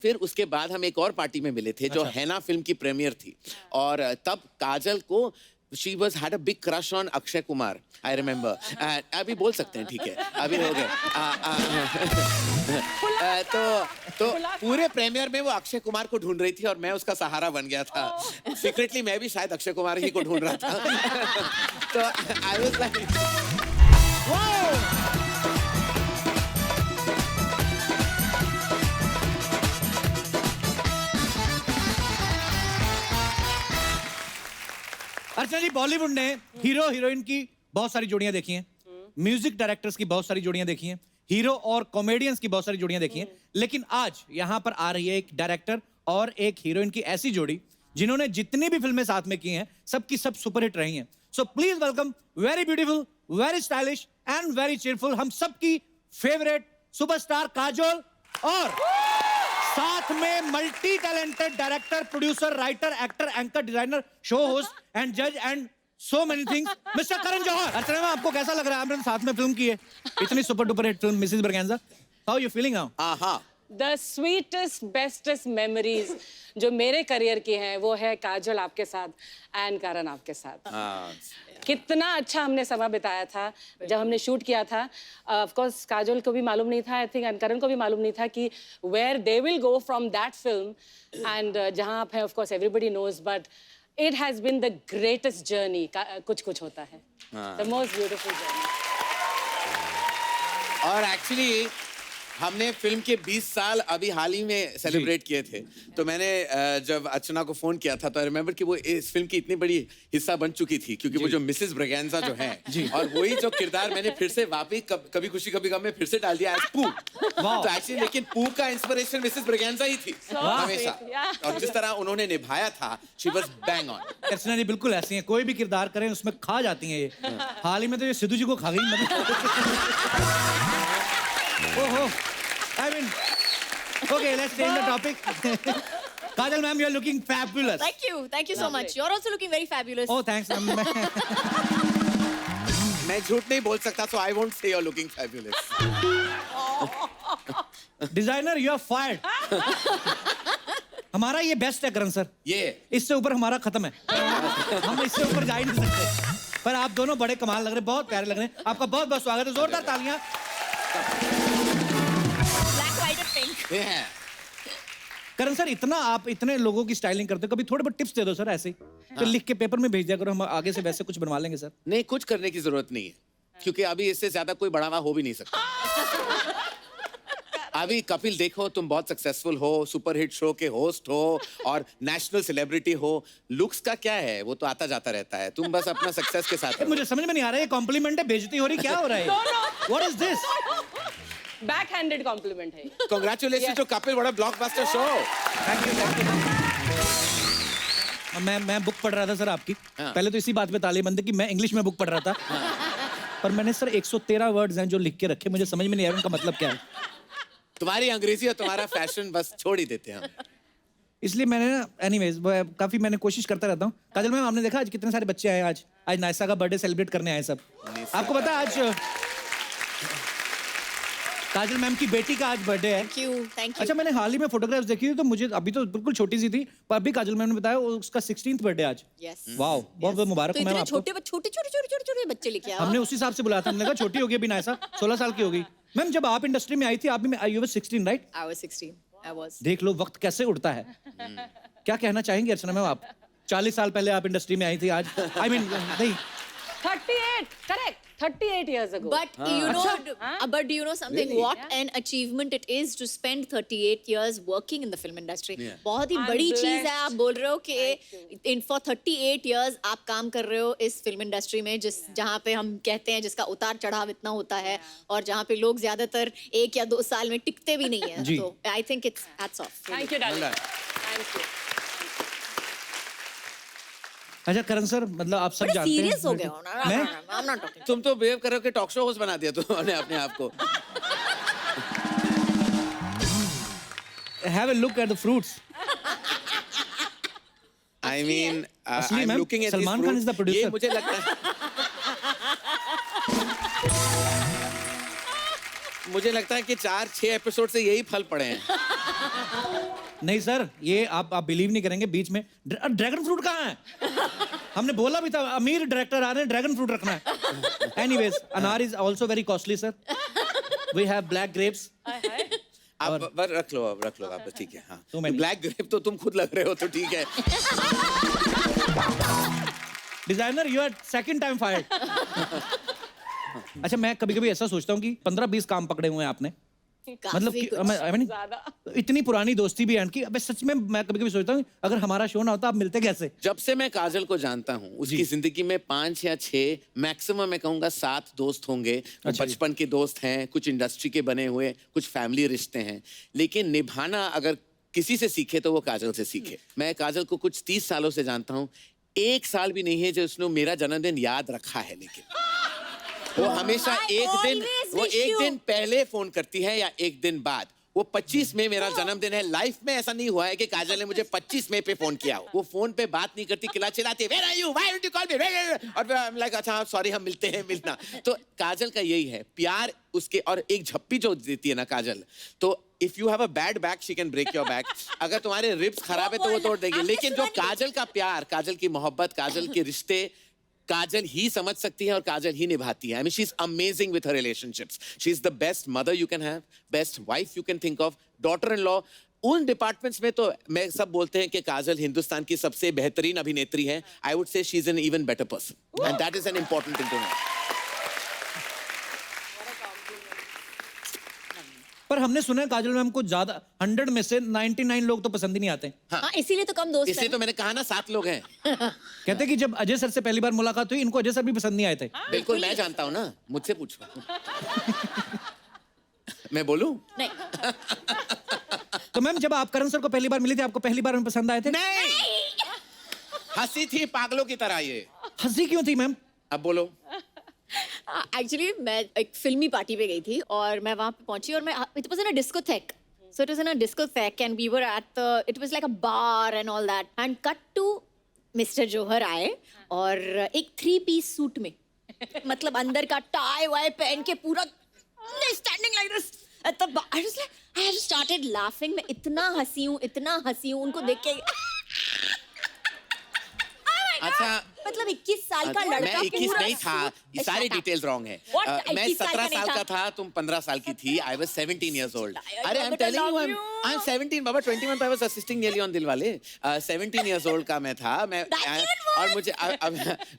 फिर उसके बाद हम एक और पार्टी में मिले थे जो हैना फिल्म की प्रीमियर थी और तब काजल को she was had a big crush on Akshay Kumar I remember. अभी बोल सकते हैं, ठीक है, अभी हो गए। तो पूरे प्रीमियर में वो अक्षय कुमार को ढूंढ रही थी और मैं उसका सहारा बन गया था। सीक्रेटली मैं भी शायद अक्षय कुमार ही को ढूंढ रहा था। तो आई वाज लाइक अर्चना जी, बॉलीवुड ने हीरो हीरोइन की बहुत सारी जोड़ियां देखी हैं, म्यूजिक डायरेक्टर्स की बहुत सारी जोड़ियां देखी हैं, हीरो और कॉमेडियंस की बहुत सारी जोड़ियां देखी हैं, लेकिन आज यहां पर आ रही है एक डायरेक्टर और एक हीरोइन की ऐसी जोड़ी जिन्होंने जितनी भी फिल्में साथ में की हैं सबकी सब सुपरहिट रही हैं। So please welcome very beautiful, very stylish and very cheerful हम सबकी फेवरेट सुपरस्टार काजोल और साथ में multi talented director, producer, writer, actor, anchor, designer, show host and जज and so many things, mister Karan Johar. Archana ma'am, आपको कैसा लग रहा है? आपने साथ में फिल्म की है, इतनी super duper hit film Mrs Braganza. How you feeling now? The sweetest, bestest memories जो मेरे करियर की हैं वो है काजल आपके साथ एंड करण आपके साथ। कितना अच्छा हमने समय बिताया था जब हमने शूट किया था। ऑफ कोर्स काजल को भी मालूम नहीं था, आई थिंक, एंड करण को भी मालूम नहीं था कि where they will go from that film and जहां आप हैं, of course everybody knows, but it has been the greatest journey. कुछ कुछ होता है, द मोस्ट ब्यूटीफुल जर्नी। और एक्चुअली हमने फिल्म के 20 साल अभी हाल ही में सेलिब्रेट किए थे। तो मैंने जब अर्चना को फोन किया था तो आई रिमेम्बर कि वो इस फिल्म की इतनी बड़ी हिस्सा बन चुकी थी क्योंकि वो जो मिसेस ब्रगेंजा जो है और वही जो किरदार मैंने फिर से वापस कभी खुशी कभी गम में फिर से डाल दिया एज पू। तो एक्चुअली लेकिन पू का इंस्पिरेशन मिसेस ब्रगेंजा ही थी हमेशा, और जिस तरह उन्होंने निभाया था शी वाज बैंग ऑन। अर्चना जी बिल्कुल ऐसी हैं, कोई भी किरदार करें उसमें खा जाती हैं ये। हाल ही में तो ये सिद्धू जी को खा गई। ओहो, I mean, okay, let's change the topic. Kajal ma'am, you are looking fabulous. Thank you so much. You're also looking very fabulous. Oh, thanks ma'am. मैं झूठ नहीं बोल सकता, so I won't say you're looking fabulous. Designer, you are fired. हमारा ये best है करण sir, ये इससे ऊपर हमारा खत्म है। हम इससे ऊपर जा ही नहीं सकते। पर आप दोनों बड़े कमाल लग रहे हैं, बहुत प्यारे लग रहे हैं। आपका बहुत बहुत स्वागत है, जोरदार तालियां। करण सर, आप इतने लोगों की स्टाइलिंग करते हो, कभी थोड़े बहुत टिप्स दे दो सर, ऐसे तो लिख के पेपर में भेज दिया करो, हम आगे से वैसे कुछ बनवा लेंगे सर। नहीं, कुछ करने की जरूरत नहीं है क्योंकि अभी इससे ज्यादा कोई बढ़ावा हो भी नहीं सकता। अभी कपिल देखो, तुम बहुत सक्सेसफुल हो, सुपरहिट शो के होस्ट हो और नेशनल सेलिब्रिटी हो। लुक्स का क्या है, वो तो आता जाता रहता है, तुम बस अपना सक्सेस के साथ। मुझे समझ में नहीं आ रहा है, ये कॉम्प्लीमेंट है, बेइज्जती हो रही, क्या हो रहा है? What is this? Backhanded compliment है। Congratulation to Kapil, what a blockbuster show. Thank you. मैं बुक पढ़ रहा था सर आपकी। पहले तो इसी बात पे ताली बंद कि मैं इंग्लिश में बुक पढ़ रहा था, पर मैंने सर 113 वर्ड्स हैं जो लिख के रखे, मुझे समझ में नहीं आया उनका मतलब क्या है। तुम्हारी अंग्रेजी और तुम्हारा फैशन बस छोड़ ही देते हैं हम। इसलिए मैंने ना, एनीवेज, काफी मैंने कोशिश करता रहता हूँ। काजल मैम, आपने देखा आज कितने सारे बच्चे आए? आज नायसा का बर्थडे सेलिब्रेट करने आए सब। आपको पता है आज काजल मैम की बेटी का आज बर्थडे है। Thank you. अच्छा, मैंने हाल ही में फोटोग्राफ्स देखी थी तो मुझे, अभी तो बिल्कुल छोटी सी थी, पर अभी काजल मैम ने बताया उसका 16th बर्थडे आज। Yes. वाओ, बहुत बहुत मुबारक तो मैम इतने आपको। छोटे बच्चे लेके आओ। हमने उस हिसाब से बुलाया था, हमने कहा छोटी होगी अभी नायसा, 16 साल की होगी। मैम, जब आप इंडस्ट्री में आई थी, आप भी, you were 16, right? I was 16. I was. देख लो वक्त कैसे उड़ता है। क्या कहना चाहेंगे अर्चना मैम आप? 40 साल पहले आप इंडस्ट्री में आई थी, आज आई मीन नहीं 38, correct, 38 years ago. But do you know something? Really? What an achievement it is to spend 38 years working in the film industry. बहुत ही I'm बड़ी चीज है। blessed. आप बोल रहे हो कि for 38 years आप काम कर रहे हो इस फिल्म इंडस्ट्री में, जहाँ पे हम कहते हैं जिसका उतार चढ़ाव इतना होता है और जहाँ पे लोग ज्यादातर 1 या 2 साल में टिकते भी नहीं है। तो I think it's hats off. Thank you, darling. Thank you. अच्छा करण सर, मतलब आप सब जानते हैं सीरियस हो गए हो ना? मैं? I'm not talking. तुम तो बिहेव कर रहे हो कि टॉक शो होस्ट बना दिया तुमने अपने आप को। Have a look at the fruits. I mean, असली I'm ma'am, looking at Salman these Khan is the fruits. ये producer. मुझे लगता है मुझे लगता है कि 4-6 एपिसोड से यही फल पड़े हैं। नहीं सर, ये आप बिलीव नहीं करेंगे, बीच में ड्रैगन फ्रूट कहाँ है? हमने बोला भी था अमीर डायरेक्टर आ रहे हैं, ड्रैगन फ्रूट रखना है। एनीवेज, अनार is also very costly sir. We have black grapes. आप बस रख लो आप ठीक है। हाँ, तो मैं ब्लैक ग्रेप तो तुम खुद लग रहे हो तो ठीक है। Designer, you are second time fired. अच्छा, मैं कभी कभी ऐसा सोचता हूँ कि 15-20 काम पकड़े हुए हैं आपने, मतलब कि I mean, इतनी पुरानी दोस्ती भी है कि अबे सच में मैं कभी कभी सोचता हूँ अगर हमारा शो ना होता आप मिलते कैसे? जब से मैं काजल को जानता हूँ उसकी जिंदगी में 5 या 6 मैक्सिमम मैं कहूँगा 7 दोस्त होंगे। बचपन के दोस्त हैं, कुछ इंडस्ट्री के बने हुए, कुछ फैमिली रिश्ते हैं, लेकिन निभाना अगर किसी से सीखे तो वो काजल से सीखे। मैं काजल को कुछ 30 सालों से जानता हूँ, 1 साल भी नहीं है जो उसने मेरा जन्मदिन याद रखा है, लेकिन वो हमेशा एक दिन पहले फोन करती है या एक दिन बाद। वो 25 मई मेरा जन्मदिन है, लाइफ में ऐसा नहीं हुआ है कि काजल ने मुझे 25 मई पे फोन किया हो। वो फोन पे बात नहीं करती, चिल्लाती Where are you? Why don't you call me? और I'm like अच्छा सॉरी हम मिलते हैं, मिलना। तो काजल का यही है प्यार उसके, और एक झप्पी जो देती है ना काजल, तो if you have a bad back she can break your back. अगर तुम्हारे रिब्स खराब है तो वो तोड़ देगी, लेकिन जो काजल का प्यार, काजल की मोहब्बत, काजल के रिश्ते काजल ही समझ सकती है और काजल ही निभाती है। I mean she is amazing with her relationships. She is the best mother you can have, best wife you can think of, daughter in law. उन डिपार्टमेंट्स में तो मैं सब बोलते हैं कि काजल हिंदुस्तान की सबसे बेहतरीन अभिनेत्री है। I would say she is an even better person and that is an important thing to know. पर हमने सुना है काजल मैम को ज्यादा 100 में से 99 लोग तो पसंद ही नहीं आते। हाँ, इसीलिए तो कम दोस्त इसलिए हैं। तो मैंने कहा ना 7 लोग हैं। कहते कि जब अजय सर से पहली बार मुलाकात हुई इनको अजय सर भी पसंद नहीं आए थे। बिल्कुल, मैं जानता हूँ ना, मुझसे पूछो। मैं बोलूं? नहीं, तो मैम जब आप करण सर को पहली बार मिली थी आपको पहली बार में पसंद आए थे? नहीं, हंसी थी पागलों की तरह। ये हंसी क्यों थी मैम? अब बोलो। एक्चुअली मैं एक फिल्मी पार्टी पे गई थी और मैं वहां पे पहुंची और मैं it was in a discotheque, so it was in a discotheque and we were at the it was like a bar and all that and cut to mister Johar आए और एक 3-piece सूट में, मतलब अंदर का टाई वाई पहन के पूरा standing like this at the bar. I was like I have started laughing. मैं इतना हंसी हूं उनको देख के। अच्छा, मतलब 21 साल का लड़का, मैं 21 नहीं था, ये सारी डिटेल्स रॉन्ग है। मैं 17 साल का था, तुम 15 साल की थी। I was 17 years old। अरे I am telling you, I am 17 Baba. 21 I was assisting nearly on Dilwale. 17 years old का मैं था। मैं और मुझे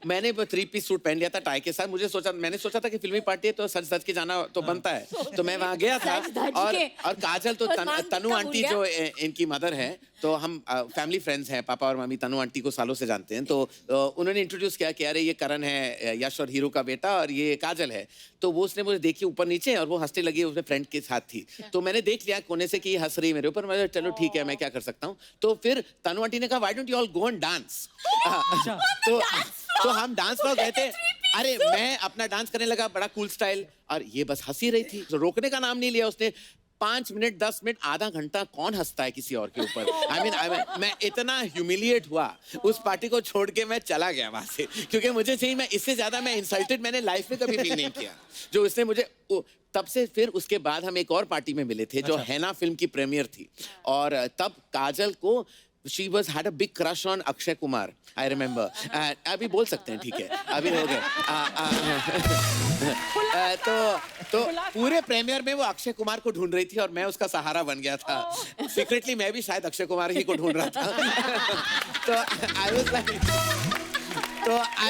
मैंने वो 3-piece सूट पहन लिया था टाई के साथ। मैंने सोचा था कि फिल्मी पार्टी है तो सच सच के जाना तो बनता है, तो मैं वहां गया था। और काजल तो तनु आंटी जो इनकी मदर है, तो हम फैमिली फ्रेंड्स हैं, पापा और मम्मी तनु आंटी को सालों से जानते हैं। तो उन्होंने इंट्रोड्यूस किया कि अरे ये करण है, यश और हीरो का बेटा, और ये काजल है। तो वो उसने मुझे देखी ऊपर नीचे और वो हंसने लगी, उसने फ्रेंड के साथ थी। तो मैंने देख लिया कोने से कि ये हंस रही मेरे ऊपर। मैं चलो ठीक है, मैं क्या कर सकता हूँ। तो फिर तनु आंटी ने कहा why don't you all go and dance. तो हम डांस पर गए थे। अरे मैं अपना डांस करने लगा, बड़ा कूल स्टाइल, और ये बस हंसी रही थी। तो रोकने का नाम नहीं लिया उसने। 5 मिनट 10 मिनट आधा घंटा कौन हंसता है किसी और के ऊपर। आई मीन मैं इतना ह्यूमिलिएट हुआ, उस पार्टी को छोड़ के मैं चला गया वहां से, क्योंकि मुझे चाहिए, मैं इससे ज्यादा मैं इंसल्टेड मैंने लाइफ में कभी फील नहीं किया जो इसने मुझे। तब से फिर उसके बाद हम एक और पार्टी में मिले थे जो हैना फिल्म की प्रीमियर थी, और तब काजल को she had a big crush on Akshay Kumar, I remember। अभी बोल सकते हैं, ठीक है, अभी हो गए। तो पूरे प्रीमियर में वो अक्षय कुमार को ढूंढ रही थी और मैं उसका सहारा बन गया था। सीक्रेटली मैं भी शायद अक्षय कुमार ही को ढूंढ रहा था। तो आई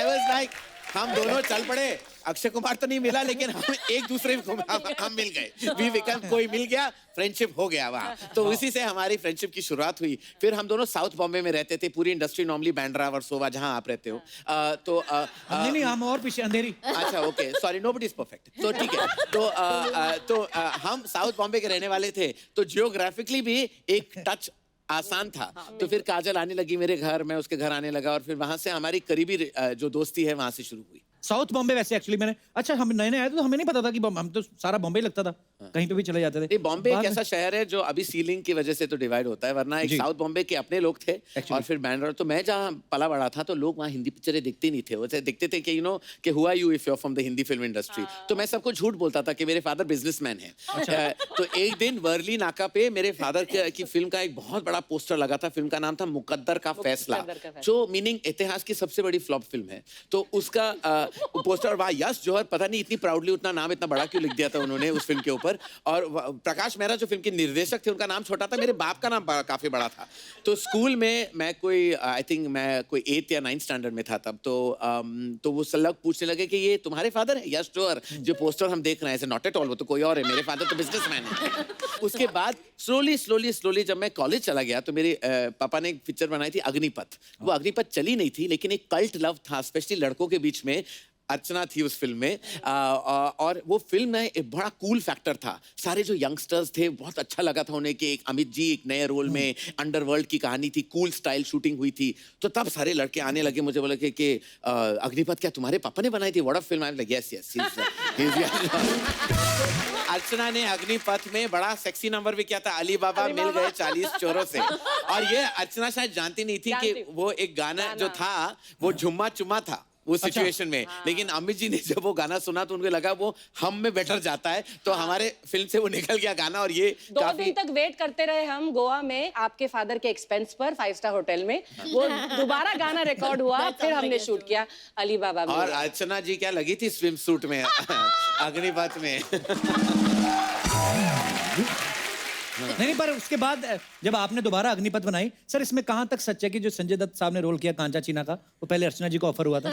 वाज लाइक हम दोनों चल पड़े। अक्षय कुमार तो नहीं मिला, लेकिन हम एक दूसरे को हम मिल गए। वी बिकम, कोई मिल गया, फ्रेंडशिप हो गया वहाँ। तो उसी से हमारी फ्रेंडशिप की शुरुआत हुई। फिर हम दोनों साउथ बॉम्बे में रहते थे। पूरी इंडस्ट्री नॉर्मली बांद्रा वर्सोवा जहाँ आप रहते हो। नहीं, हम और पीछे अंधेरी। अच्छा okay, sorry, nobody is perfect. तो ठीक है, तो हम साउथ बॉम्बे के रहने वाले थे, तो जियोग्राफिकली भी एक टच आसान था। तो फिर काजल आने लगी मेरे घर, मैं उसके घर आने लगा, और फिर वहां से हमारी करीबी जो दोस्ती है वहां से शुरू हुई। साउथ बॉम्बे वैसे एक्चुअली मैंने, अच्छा हम नए नए आए थे तो हमें नहीं पता था कि हम तो सारा बॉम्बे लगता था। कहीं पे भी चले जाते थे। नहीं, बॉम्बे एक बाद में- ऐसा शहर है जो अभी सीलिंग की वजह से तो डिवाइड होता है, वरना एक जी। साउथ बॉम्बे के अपने लोग थे Actually. और फिर बैंड्रा। तो मैं जहाँ पला बड़ा था तो लोग वहाँ हिंदी पिक्चरें देखते नहीं थे, वो देखते थे कि कि हुआ you if you from the Hindi film industry. तो मैं सबको झूठ बोलता था कि मेरे फादर बिजनेसमैन हैं। तो एक दिन वर्ली नाका पे मेरे फादर की फिल्म का एक बहुत बड़ा पोस्टर लगा था। फिल्म का नाम था मुकद्दर का फैसला, जो मीनिंग इतिहास की सबसे बड़ी फ्लॉप फिल्म है। तो उसका पोस्टर, वाह यश जौहर पता नहीं इतनी प्राउडली उतना नाम इतना बड़ा क्यों लिख दिया था उन्होंने उस फिल्म के ऊपर। और प्रकाश मेहरा जो फिल्म के निर्देशक थे उनका नाम छोटा था, मेरे बाप का नाम काफी बड़ा था। तो स्कूल में मैं कोई आई थिंक मैं कोई 8th या 9th स्टैंडर्ड में था तब। तो वो सब लोग पूछने लगे कि ये तुम्हारे फादर है यश जौहर, जो पोस्टर हम देख रहे हैं? नॉट एट ऑल, वो तो कोई और है, मेरे फादर तो बिजनेसमैन है। उसके बाद स्लोली जब मैं कॉलेज चला गया तो मेरे पापा ने एक पिक्चर बनाई थी अग्निपथ। वो अग्निपथ चली नहीं थी, लेकिन एक कल्ट लव था, स्पेशली लड़कों के बीच में। अर्चना थी उस फिल्म में और वो फिल्म में एक बड़ा कूल फैक्टर था। सारे जो यंगस्टर्स थे बहुत अच्छा लगा था उन्हें कि एक अमित जी एक नए रोल में, अंडरवर्ल्ड की कहानी थी, कूल स्टाइल शूटिंग हुई थी। तो तब सारे लड़के आने लगे मुझे, बोले कि अग्निपथ क्या तुम्हारे पापा ने बनाई थी? What a film. I am like yes yes. Archana ने अग्निपथ में बड़ा सेक्सी नंबर भी किया था, अली बाबा मिल गए 40 चोरों से। और ये अर्चना शायद जानती नहीं थी कि वो एक गाना जो था वो झुम्मा चुम्मा था उस सिचुएशन में। लेकिन अमित जी ने जब वो गाना सुना तो उनको लगा वो हम में बेटर जाता है, तो हमारे फिल्म से वो निकल गया गाना। और ये 2 दिन तक वेट करते रहे हम गोवा में आपके फादर के एक्सपेंस पर 5 स्टार होटल में। वो दोबारा गाना रिकॉर्ड हुआ, फिर हमने शूट किया अली बाबा में। और अर्चना जी क्या लगी थी स्विम सूट में अग्निपथ में। नहीं, पर उसके बाद जब आपने दोबारा अग्निपथ बनाई, सर इसमें कहां तक सच है कि जो संजय दत्त साहब ने रोल किया कांचा चीना का, वो पहले अर्चना जी को ऑफर हुआ था?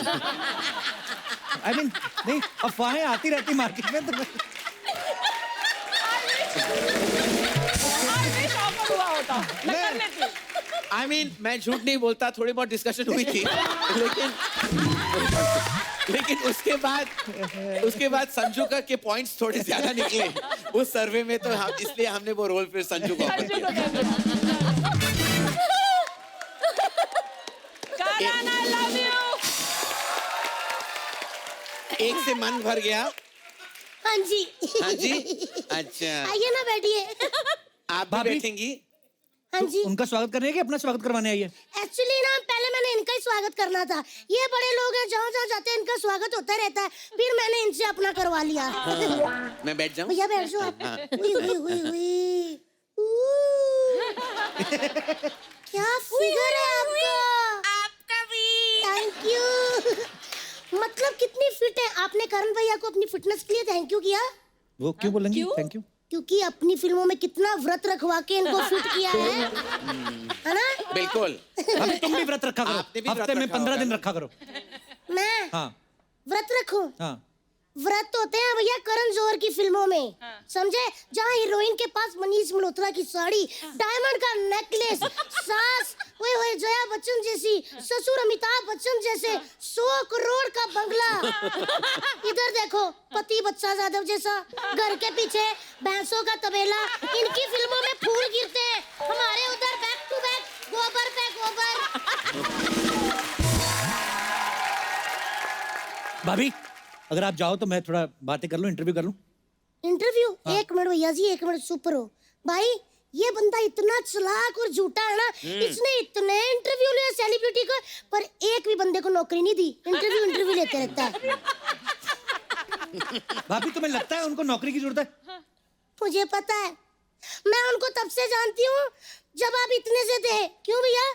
आई मीन नहीं, अफवाहें आती रहती मार्केट में तो हुआ होता मैं कर लेती। आई मीन मैं झूठ नहीं बोलता, थोड़ी बहुत डिस्कशन हुई थी, लेकिन उसके बाद संजू का के पॉइंट्स थोड़े ज्यादा निकले उस सर्वे में, तो हम इसलिए हमने वो रोल फिर संजू को ऑफर किया। करण, I love you। एक से मन भर गया। हाँ जी। हाँ जी, अच्छा आइए ना बैठिए। आप भी भाभी? बैठेंगी? हाँ जी। उनका स्वागत करने कि अपना स्वागत करवाने आई है? एक्चुअली ना पहले मैंने इनका ही स्वागत करना था। ये बड़े लोग हैं, जहाँ जहाँ जाते हैं इनका स्वागत होता रहता है, फिर मैंने इनसे अपना करवा लिया। मैं बैठ जाऊं? भैया बैठ जाओ आप। हुई हुई हुई हुई। क्या फिगर है आपका भी। Thank you. मतलब कितनी फिट है। आपने करण भैया को अपनी फिटनेस के लिए थैंक यू किया? वो क्यों बोलेंगे थैंक यू? क्योंकि अपनी फिल्मों में कितना व्रत रखवा के इनको फिट किया है ना? बिल्कुल। अभी तुम भी व्रत रखा आपने भी करो, व्रत हफ्ते में रखा 15 होगा दिन ना? रखा करो। मैं हाँ व्रत रखूं? हाँ। व्रत होते हैं भैया करण जौहर की फिल्मों में, समझे? जहाँ हीरोइन के पास मनीष मल्होत्रा की साड़ी, डायमंड का नेकलेस, सास ओए जया बच्चन जैसी, ससुर अमिताभ बच्चन जैसे, 100 करोड़ का बंगला। इधर देखो पति बच्चा यादव जैसा, घर के पीछे भैंसों का तबेला। इनकी फिल्मों में फूल गिरते हैं, हमारे उधर बैक टू बैक गोबर पे गोबर। भाभी अगर आप जाओ तो मैं थोड़ा बातें कर लूं, इंटरव्यू कर लूं। इंटरव्यू? एक मिनट भैया जी, एक मिनट चुप रहो भाई। ये बंदा इतना चालाक और झूठा है ना, इसने इतने इंटरव्यू लिए सेलिब्रिटी को, पर एक भी बंदे को नौकरी नहीं दी। इंटरव्यू लेते रहता है। भाभी तुम्हें लगता है उनको नौकरी की जरूरत है? मुझे पता है, मैं उनको तब से जानती हूँ जब आप इतने से थे। क्यों भैया?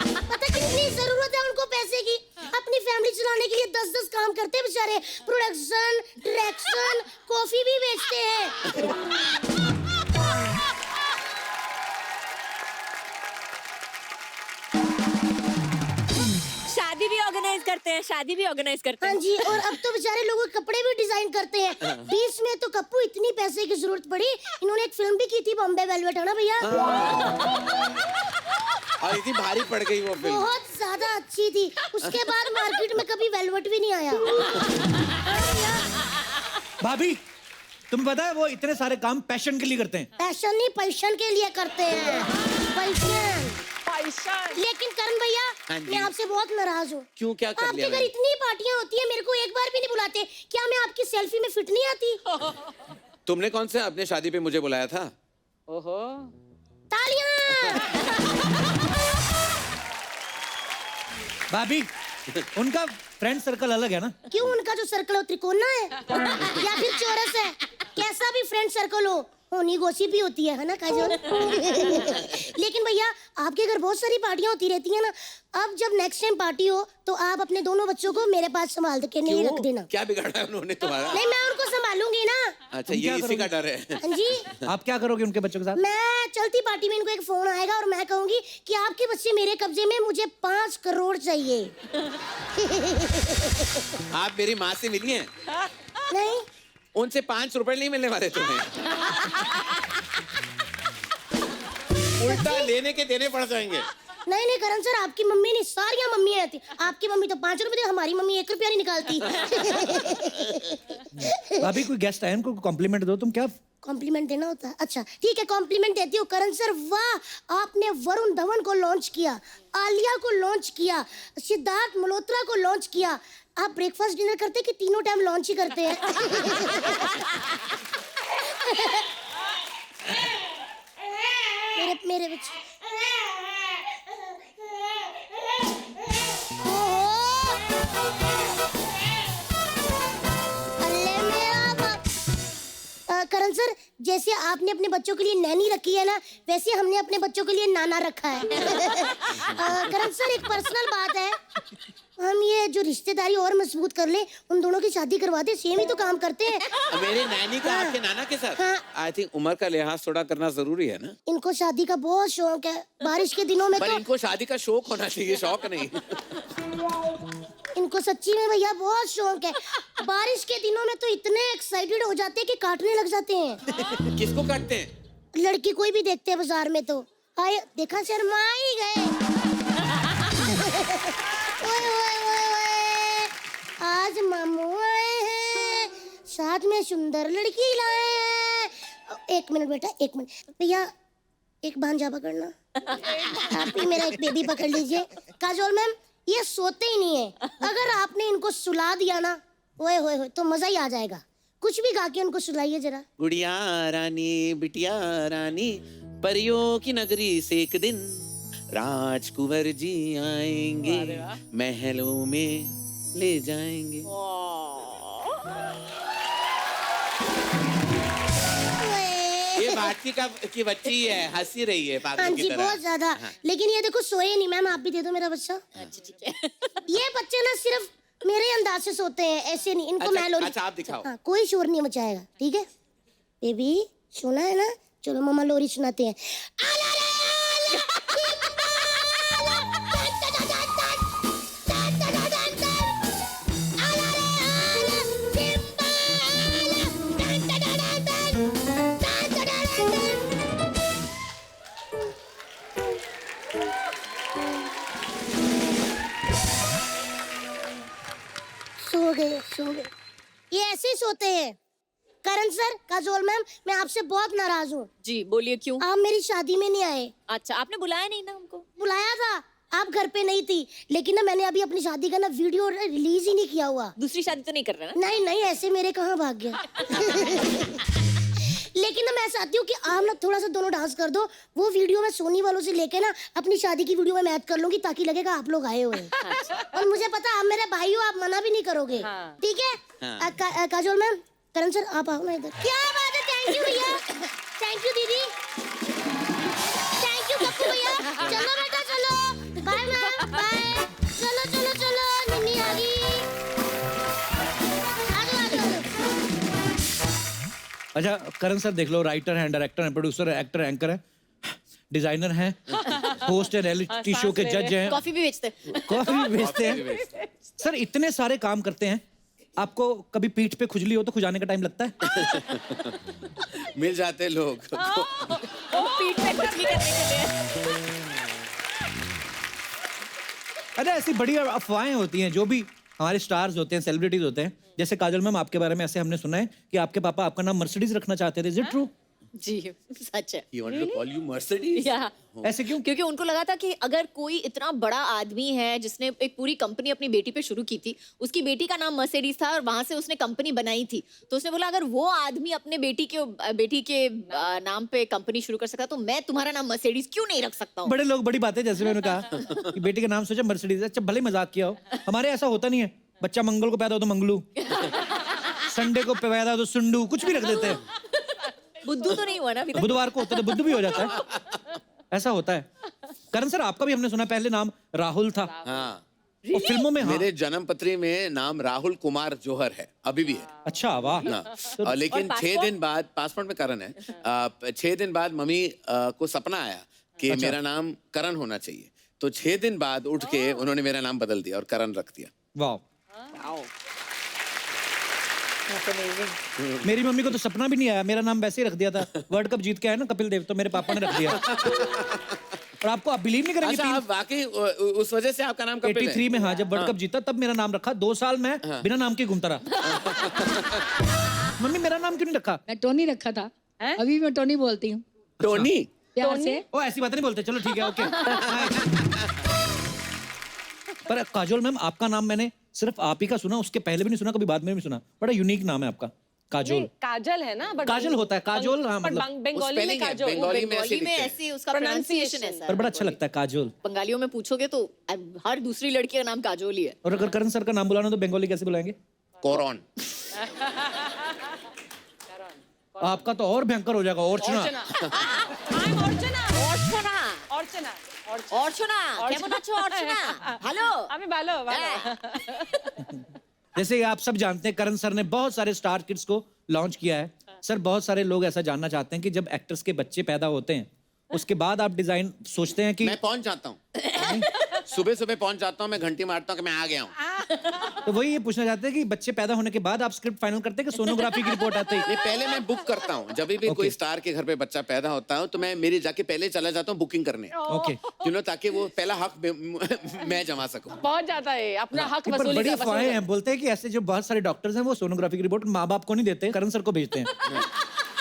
पता कितनी जरूरत है उनको पैसे की। अपनी फैमिली चलाने के लिए 10-10 काम करते हैं बेचारे। प्रोडक्शन, डायरेक्शन, कॉफी भी बेचते हैं। शादी भी ऑर्गेनाइज करते हैं, शादी भी ऑर्गेनाइज करते हाँ हैं। जी, और अब तो बेचारे लोगों के कपड़े भी डिजाइन करते हैं। बीच में तो कप्पू इतनी पैसे की जरूरत पड़ी, इन्होंने एक फिल्म भी की थी बॉम्बे वेलवेट, है ना भैया? और इतनी भारी पड़ गई वो फिल्म। बहुत ज्यादा अच्छी थी। उसके बाद मार्केट में कभी वेलवेट भी नहीं आया। भाभी तुम्हें पता है वो इतने सारे काम पैशन के लिए करते हैं। पैशन नहीं पैशन के लिए करते हैं। पैशन आयशा लेकिन करण भैया हाँ जी। मैं आपसे बहुत नाराज हूँ। क्यों, क्या कर आपके लिया घर मैंने? इतनी पार्टियां होती है, मेरे को एक बार भी नहीं बुलाते। क्या मैं आपकी सेल्फी में फिट नहीं आती? तुमने कौन से अपने शादी पे मुझे बुलाया था? ओहो तालियां। भाभी उनका फ्रेंड सर्कल अलग है ना? क्यों, उनका जो सर्कल है त्रिकोणा है या फिर चौरस है? कैसा भी फ्रेंड सर्कल हो, होनी गोसी भी होती है ना काजोल? लेकिन भैया आपके घर बहुत सारी पार्टियां होती रहती है ना। अब जब नेक्स्ट टाइम पार्टी हो तो आप अपने दोनों बच्चों को मेरे पास संभाल के नहीं रख देना। क्या बिगाड़ा है उन्होंने तुम्हारा? नहीं, मैं उनको संभालूंगी ना। अच्छा, ये इसी का डर है। हाँ जी, आप क्या करोगे उनके बच्चों के साथ? मैं चलती पार्टी में इनको एक फोन आएगा और मैं कहूंगी कि आपके बच्चे मेरे कब्जे में, मुझे 5 करोड़ चाहिए। आप मेरी माँ से मिली हैं? नहीं, उनसे 5 रुपए नहीं मिलने वाले तुम्हें। उल्टा लेने के देने पड़ जाएंगे। नहीं नहीं करण सर, आपकी मम्मी नहीं, सारियां मम्मी आती। आपकी मम्मी तो 5 रुपए दे, हमारी मम्मी 1 रुपया नहीं निकालती। भाभी कोई गेस्ट आए उनको कॉम्प्लीमेंट दो। तुम क्या कॉम्प्लीमेंट देना होता है? अच्छा ठीक है, कॉम्प्लीमेंट देती हूँ। करण सर वाह, आपने वरुण धवन को लॉन्च किया, आलिया को लॉन्च किया, सिद्धार्थ मल्होत्रा को लॉन्च किया। आप ब्रेकफास्ट डिनर करते कि तीनों टाइम लॉन्च ही करते हैं? मेरे बच्चे। ओहो! अल्ले मेरा बाप। करण सर, जैसे आपने अपने बच्चों के लिए नैनी रखी है ना, वैसे हमने अपने बच्चों के लिए नाना रखा है। करण सर, एक पर्सनल बात है, हम ये जो रिश्तेदारी और मजबूत कर ले, उन दोनों की शादी करवा दे, सेम ही तो काम करते हैं। मेरे नैनी का आपके नाना के साथ? हाँ। आई थिंक उम्र का लिहाज थोड़ा करना जरूरी है ना। इनको शादी का बहुत शौक है, बारिश के दिनों में पर तो इनको शादी का शौक होना चाहिए, शौक नहीं। इनको सच्ची में भैया बहुत शौक है। बारिश के दिनों में तो इतने एक्साइटेड हो जाते हैं कि काटने लग जाते हैं। किसको काटते हैं? लड़की कोई भी देखते हैं बाजार में तो आए, देखा शर्मा ही गए। ओए ओए ओए ओए, आज मामू आए हैं, साथ में सुंदर लड़की लाए हैं। 1 मिनट बेटा, 1 मिनट भैया, एक भांजा पकड़ना। आप ही मेरा एक बेबी पकड़ लीजिए। काजोल मैम, ये सोते ही नहीं है, अगर आपने इनको सुला दिया ना, ओए होए होए, तो मजा ही आ जाएगा। कुछ भी गा के उनको सुलाइए जरा। गुड़िया रानी बिटिया रानी, परियों की नगरी से एक दिन राजकुंवर जी आएंगे, महलों में ले जाएंगे। ये भारती की बच्ची है, हंसी रही है हाँ पागल की जी, तरह। बहुत ज्यादा। लेकिन ये देखो सोए नहीं। मैम आप भी दे दो मेरा बच्चा। अच्छा ठीक है। ये बच्चे ना सिर्फ मेरे अंदाज से सोते हैं, ऐसे नहीं। इनको मैं लोरी। अच्छा, आप दिखाओ। हाँ, कोई शोर नहीं मचाएगा, ठीक है? बेबी सुना है ना? चलो मम्मा लोरी सुनाते हैं। सो गए। ये ऐसे ही सोते हैं। करण सर, काजोल मैम, मैं आपसे बहुत नाराज हूँ। जी बोलिए क्यों? आप मेरी शादी में नहीं आए। अच्छा, आपने बुलाया नहीं ना हमको? बुलाया था, आप घर पे नहीं थी, लेकिन ना मैंने अभी अपनी शादी का ना वीडियो रिलीज ही नहीं किया हुआ। दूसरी शादी तो नहीं कर रहे ना? नहीं नहीं, ऐसे मेरे कहाँ भाग गया। लेकिन ना मैं चाहती हूँ कि आप ना थोड़ा सा दोनों डांस कर दो। वो वीडियो मैं सोनी वालों से लेके ना अपनी शादी की वीडियो में मैच कर लूंगी, ताकि लगेगा आप लोग आए हुए हैं। और मुझे पता आप मेरे भाई हो, आप मना भी नहीं करोगे, ठीक है? काजोल मैम, करण सर आप आओ ना इधर। क्या बात है, थैंक यू भैया, थैंक यू दीदी, थैंक यू पप्पू भैया। चलो बेटा चलो, बाय मैम, बाय। चलो चलो चलो, निन्नी आ गई। आ जाओ, आ जाओ। अच्छा करण सर देख लो, राइटर हैं, डायरेक्टर हैं, प्रोड्यूसर है, एक्टर, एंकर है, डिजाइनर हैं, होस्ट है, रियलिटी शो के जज हैं, कॉफी भी बेचते हैं। कॉफी भी बेचते हैं। सर इतने सारे काम करते हैं, आपको कभी पीठ पे खुजली हो तो खुजाने का टाइम लगता है? मिल जाते लोग। वो पीठ पे खुजली करने के लिए। अरे ऐसी बड़ी अफवाहें होती हैं, जो भी हमारे स्टार्स होते हैं, सेलिब्रिटीज होते हैं, जैसे काजल मैम आपके बारे में ऐसे हमने सुना है कि आपके पापा आपका नाम मर्सिडीज रखना चाहते थे। Is it true? जी सच है। He wanted to call you Mercedes? या ऐसे क्यों? क्योंकि उनको लगा था कि अगर कोई इतना बड़ा आदमी है जिसने एक पूरी कंपनी अपनी बेटी पे शुरू की थी, उसकी बेटी का नाम मर्सिडीज था और वहां से उसने कंपनी बनाई थी, तो उसने बोला अगर वो आदमी अपने बेटी के नाम पे कंपनी शुरू कर सकता तो मैं तुम्हारा नाम मर्सिडीज क्यों नहीं रख सकता हूँ। बड़े लोग बड़ी बातें, जैसे मैंने कहा कि बेटी का नाम सोचा मर्सिडीज। अच्छा भले मजाक किया हो, हमारे ऐसा होता नहीं है। बच्चा मंगल को पैदा हो तो मंगलू, संडे को पैदा हो तो सुंडू, कुछ भी रख देते हैं। बुद्धू तो नहीं हुआ ना अभी तक। बुधवार को होता है तो बुद्ध भी हो जाता है, ऐसा होता है। करण सर आपका भी हमने सुना पहले नाम राहुल था। हाँ, और फिल्मों में हाँ। मेरे जन्म पत्री में नाम राहुल कुमार जौहर है, अभी भी है। अच्छा वाह। हाँ। लेकिन 6 दिन बाद पासपोर्ट में करण है। 6 दिन बाद मम्मी को सपना आया कि मेरा नाम करण होना चाहिए, तो 6 दिन बाद उठ के उन्होंने मेरा नाम बदल दिया और करण रख दिया। वाह। मेरी मम्मी को तो सपना भी नहीं आया, मेरा नाम वैसे ही रख दिया था। वर्ल्ड कप जीत के आया ना कपिल देव, तो मेरे पापा ने रख दिया। और आपको आप बिलीव नहीं करेंगे, अच्छा, आप वाकई उस वजह से आपका नाम कपिल है? 83 में हाँ, जब वर्ल्ड कप जीता तब मेरा नाम रखा। 2 साल मैं बिना नाम के घूमता रहा। मम्मी मेरा नाम क्यों नहीं रखा? मैं टोनी रखा था, अभी मैं टोनी बोलती हूँ टोनी? प्यार से। ओ ऐसी बात नहीं बोलते, चलो ठीक है ओके। पर काजोल मैम आपका नाम मैंने सिर्फ आप ही का सुना, उसके पहले भी नहीं सुना, कभी बाद में भी सुना। बड़ा यूनिक नाम है आपका, काजोल। काजल है ना, but काजल होता है, काजोल हाँ, but मतलब बंगाली में spelling है, काजल। बंगाली में ऐसे बंगाली में लिखते हैं। ऐसे उसका प्रोनाउंसिएशन है पर बड़ा अच्छा लगता है काजोल। बंगालियों में पूछोगे तो हर दूसरी लड़की का नाम काजोल ही है। और अगर करण सर का नाम बुलाना तो बंगाली कैसे बुलाएंगे? कोरॉन। आपका तो और भयंकर हो जाएगा, अर्चना। কেমন আছো অর্চনা? ভালো? আমি ভালো। जैसे आप सब जानते हैं करण सर ने बहुत सारे स्टार किड्स को लॉन्च किया है। सर बहुत सारे लोग ऐसा जानना चाहते हैं कि जब एक्टर्स के बच्चे पैदा होते हैं उसके बाद आप डिजाइन सोचते हैं कि मैं पहुंच जाता हूँ। सुबह सुबह पहुंच जाता हूँ, मैं घंटी मारता हूँ कि मैं आ गया हूँ। तो वही ये पूछना चाहते हैं कि बच्चे पैदा होने के बाद आप स्क्रिप्ट फाइनल करते हैं कि सोनोग्राफी की रिपोर्ट आते ही? ये पहले मैं बुक करता हूँ। जब भी कोई स्टार के घर पे बच्चा पैदा होता है तो मैं मेरी जाके पहले चला जाता हूँ बुकिंग करने, ओके। ताकि वो पहला हक मैं जमा सकूं। पहुंच जाता है अपना हक पर वसूली बड़ी का अफवाहें हैं, बोलते हैं कि ऐसे जो बहुत सारे डॉक्टर्स हैं वो सोनोग्राफी की रिपोर्ट माँ बाप को नहीं देते, करण सर को भेजते हैं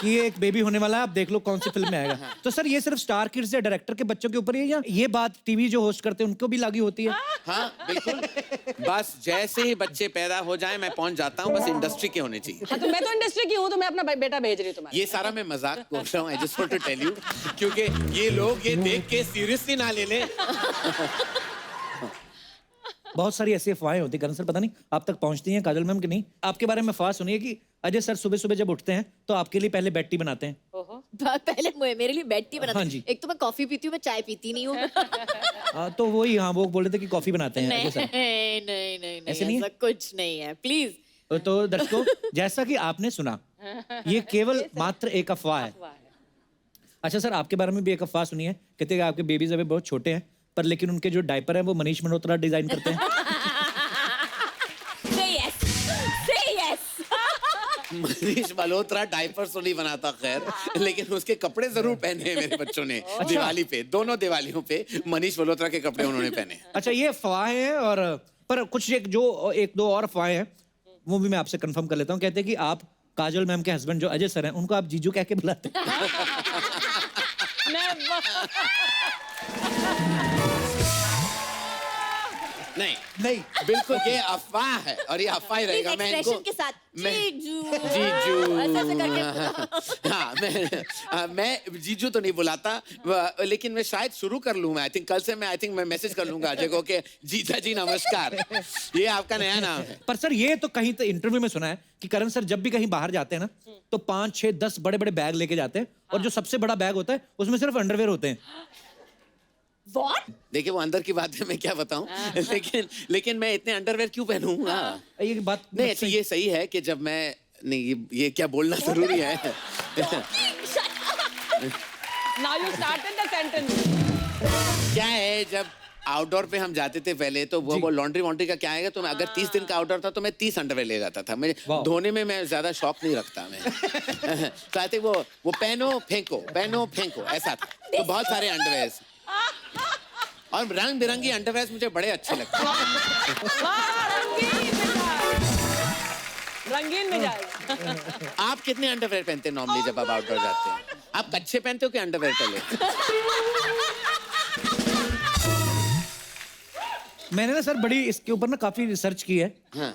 कि ये एक बेबी होने वाला है, आप देख लो कौन सी फिल्म में आएगा। तो सर ये सिर्फ स्टार किड्स या डायरेक्टर के बच्चों के ऊपर ही है या ये बात टीवी जो होस्ट करते हैं उनको भी लागू होती है? हाँ बिल्कुल, बस जैसे ही बच्चे पैदा हो जाए मैं पहुंच जाता हूँ, बस इंडस्ट्री के होने चाहिए। हाँ, तो मैं तो इंडस्ट्री की हूँ, तो मैं अपना बेटा भेज रही हूँ तुम्हारे। ये सारा मैं मजाक बोल रहा हूँ, I just want to tell you, क्योंकि ये लोग ये देख के सीरियसली ना ले लें। बहुत सारी ऐसी अफवाहें होती है करण सर, पता नहीं आप तक पहुंचती हैं काजल मैम कि नहीं। आपके बारे में अफवाह सुनिए कि अजय सर सुबह सुबह जब उठते हैं तो आपके लिए पहले बेड टी बनाते हैं। पहले मेरे लिए बेड टी बनाते हाँ हैं। जी। एक तो मैं कॉफी पीती हूँ, मैं चाय पीती नहीं हूँ। तो वही हाँ, वो बोल रहे थे कि कॉफी बनाते हैं अजय सर। नहीं ऐसे नहीं है? ऐसा कुछ नहीं है प्लीज। तो दर्शकों जैसा कि आपने सुना ये केवल मात्र एक अफवाह है। अच्छा सर आपके बारे में भी एक अफवाह सुनी है, कहते हैं आपके बेबीज अभी बहुत छोटे हैं पर लेकिन उनके जो डायपर हैं वो मनीष मल्होत्रा डिजाइन करते हैं। मनीष मल्होत्रा डायपर तो नहीं बनाता खैर, लेकिन उसके कपड़े जरूर पहने हैं मेरे बच्चों ने। दिवाली पे, दोनों दिवालियों पे मनीष मल्होत्रा के कपड़े उन्होंने पहने। अच्छा ये अफवाहें हैं, और पर कुछ एक दो और अफवाहें हैं वो भी मैं आपसे कंफर्म कर लेता हूँ। कहते हैं कि आप काजल मैम के हस्बैंड जो अजय सर हैं उनको आप जीजू कह के बुलाते हैं। नहीं बिल्कुल ये अफवाह है और ये अफवाह ही रहेगा। मैं इनको के साथ जीजू जीजू हाँ मैं जीजू तो नहीं बुलाता, लेकिन मैं शायद शुरू कर लूँ। मैं कल से मैं मैसेज कर लूंगा अजय को कि जीजा जी नमस्कार, ये आपका नया नाम है। पर सर ये तो कहीं तो इंटरव्यू में सुना है कि करण सर जब भी कहीं बाहर जाते हैं ना तो 5, 6, 10 बड़े बड़े बैग लेके जाते हैं और जो सबसे बड़ा बैग होता है उसमें सिर्फ अंडरवेयर होते हैं। देखिए वो अंदर की बात है, मैं क्या बताऊं। लेकिन मैं इतने अंडरवेयर क्यों पहनूं? ये बात नहीं अच्छा ये सही है कि जब मैं नहीं ये क्या बोलना जरूरी है। Now you started the sentence. क्या है जब आउटडोर पे हम जाते थे पहले तो वो लॉन्ड्री वॉन्ड्री का क्या आएगा, तो मैं अगर 30 दिन का आउटडोर था तो मैं 30 अंडरवेयर ले जाता था। मैं धोने में मैं ज्यादा शौक नहीं रखता मैं। तो आई थिंक वो पहनो फेंको ऐसा था। तो बहुत सारे अंडरवेयर और रंग बिरंगी अंडरवेयर मुझे बड़े अच्छे लगते हैं। रंगीन मिजाज। आप कितने अंडरवेयर पहनते हैं नॉर्मली जब आप आउटडोर जाते हैं? आप कच्छे पहनते हो कि अंडरवेयर पहले? मैंने ना सर बड़ी इसके ऊपर ना काफी रिसर्च की है। हाँ।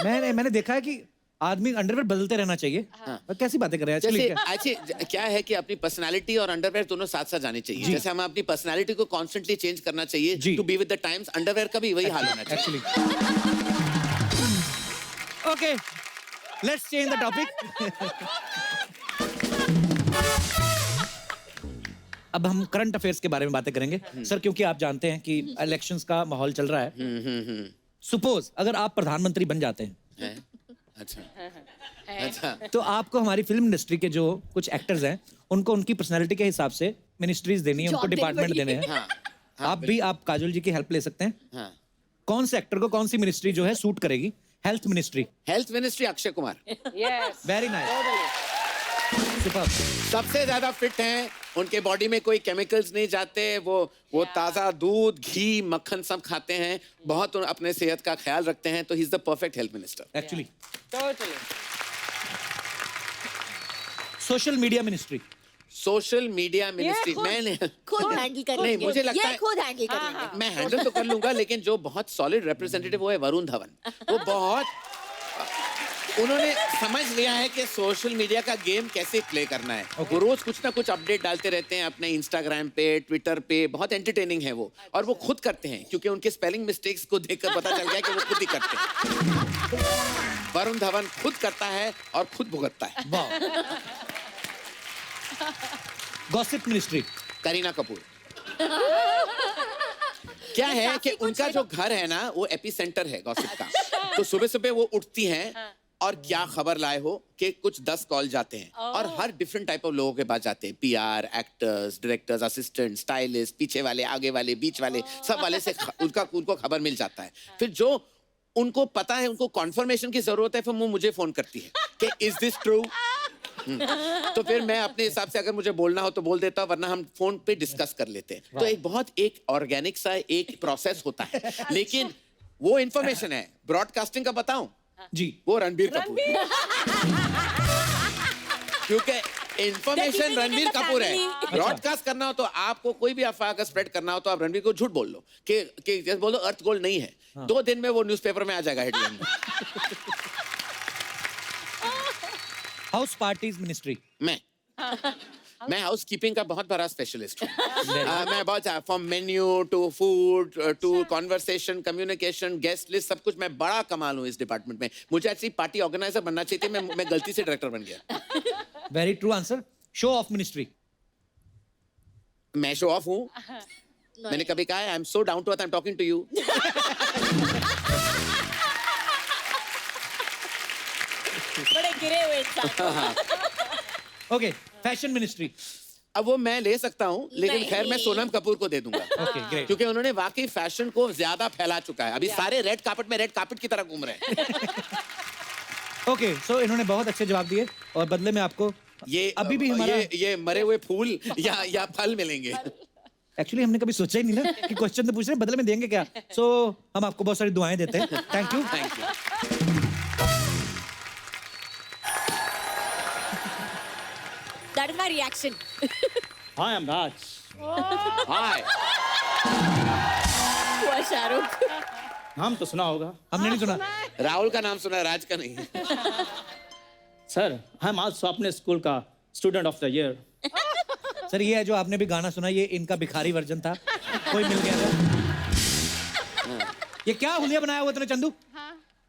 मैंने देखा है कि आदमी अंडरवेयर बदलते रहना चाहिए। और कैसी बातें कर रहे हैं जैसे एक्चुअली? क्या है कि अपनी पर्सनालिटी और अंडरवेयर दोनों साथ साथ जाने चाहिए। जैसे हमें अपनी पर्सनालिटी को कॉन्स्टेंटली चेंज करना चाहिए to be with the times, underwear का भी वही हाल होना चाहिए। Actually okay, let's change the topic. अब हम करंट अफेयर्स के बारे में बातें करेंगे सर, क्योंकि आप जानते हैं कि इलेक्शंस का माहौल चल रहा है। सपोज अगर आप प्रधानमंत्री बन जाते हैं, अच्छा, तो आपको हमारी फिल्म इंडस्ट्री के जो कुछ एक्टर्स हैं उनको उनकी पर्सनैलिटी के हिसाब से मिनिस्ट्रीज देनी है, उनको डिपार्टमेंट देने हैं। आप काजोल जी की हेल्प ले सकते हैं। हाँ। कौन से एक्टर को कौन सी मिनिस्ट्री जो है सूट करेगी? Health ministry. Health ministry Akshay Kumar. Yes, very nice, superb. सबसे ज्यादा फिट हैं, उनके बॉडी में कोई केमिकल्स नहीं जाते, वो ताजा दूध, घी, मक्खन सब खाते हैं, बहुत अपने सेहत का ख्याल रखते हैं, तो he is the perfect health minister. Actually totally. Social media ministry. Social media ministry मैंने खुद हैंडल कर नहीं, लेंगे। मुझे लगता ये है खुद हैंडल कर लेंगे। मैं हैंडल तो कर लूंगा, लेकिन जो बहुत सॉलिड रिप्रेजेंटेटिव वो है वरुण धवन। वो बहुत उन्होंने समझ लिया है कि सोशल मीडिया का गेम कैसे प्ले करना है। वो रोज कुछ ना कुछ अपडेट डालते रहते हैं अपने इंस्टाग्राम पे, ट्विटर पे, बहुत एंटरटेनिंग है वो, और वो खुद करते हैं क्योंकि उनके स्पेलिंग मिस्टेक्स को देखकर पता चल गया कि वो खुद ही करते हैं। वरुण धवन खुद करता है और खुद भुगतता है। वाह। Gossip ministry. करीना कपूर। क्या है कि उनका जो घर है ना वो एपिसेंटर है गॉसिप का, तो सुबह सुबह वो उठती हैं और क्या खबर लाए हो कि कुछ 10 कॉल जाते हैं और हर डिफरेंट टाइप ऑफ लोगों के पास जाते हैं, PR, actors, directors, assistant, stylist, पीछे वाले, आगे वाले, बीच वाले, सब वाले से उनको खबर मिल जाता है। फिर जो उनको पता है, उनको कॉन्फर्मेशन की जरूरत है, फिर वो मुझे फोन करती है कि इज दिस ट्रू। तो फिर मैं अपने हिसाब से अगर मुझे बोलना हो तो बोल देता हूं, वरना हम फोन पे डिस्कस कर लेते हैं। तो एक ऑर्गेनिक सा एक प्रोसेस होता है, लेकिन वो इंफॉर्मेशन है। ब्रॉडकास्टिंग का बताऊं जी, वो रणबीर कपूर, क्योंकि इंफॉर्मेशन रणबीर कपूर है। ब्रॉडकास्ट करना हो तो आपको कोई भी अफवाह का स्प्रेड करना हो तो आप रणबीर को झूठ बोल लो कि जैसे बोल दो अर्थ गोल्ड नहीं है, 2 दिन में वो न्यूज़पेपर में आ जाएगा हेडलाइन में। House parties ministry. मैं हाउस कीपिंग का बहुत बड़ा स्पेशलिस्ट हूँ। मैं बहुत from menu to food to conversation, communication, guest list, सब कुछ मैं बड़ा कमाल हूँ इस डिपार्टमेंट में। मुझे ऐसी पार्टी ऑर्गेनाइजर बनना चाहिए था, मैं गलती से डायरेक्टर बन गया। Very true answer. Show off ministry. मैं शो ऑफ हूँ। मैंने कभी कहा है I am so down to earth, I am talking to you. बड़े गिरे हुए इंसान। Okay, fashion ministry. अब वो मैं ले सकता हूँ, लेकिन खैर मैं सोनम कपूर को दे दूंगा। Okay, great. क्योंकि उन्होंने वाकई फैशन को ज्यादा फैला चुका है। अभी सारे रेड कार्पेट की तरह घूम रहे हैं। ओके, सो इन्होंने बहुत अच्छे जवाब दिए और बदले में आपको ये अभी भी हमारा ये मरे हुए फूल या फल मिलेंगे। एक्चुअली हमने कभी सोचा ही नहीं ना कि क्वेश्चन तो पूछ रहे हैं, बदले में देंगे क्या। सो हम आपको बहुत सारी दुआएं देते हैं। Thank you. Thank you. That is my reaction. Hi, I'm Raj. हाय। हुआ शाहरुख। नाम तो सुना होगा। हमने नहीं सुना। राहुल का नाम सुना, राज का नहीं। सर, I'm also अपने स्कूल का student of the year. Sir ये है जो आपने भी गाना सुना, ये इनका भिखारी वर्जन था, कोई मिल गया था। ये क्या हुलिया बनाया हुआ तूने चंदू?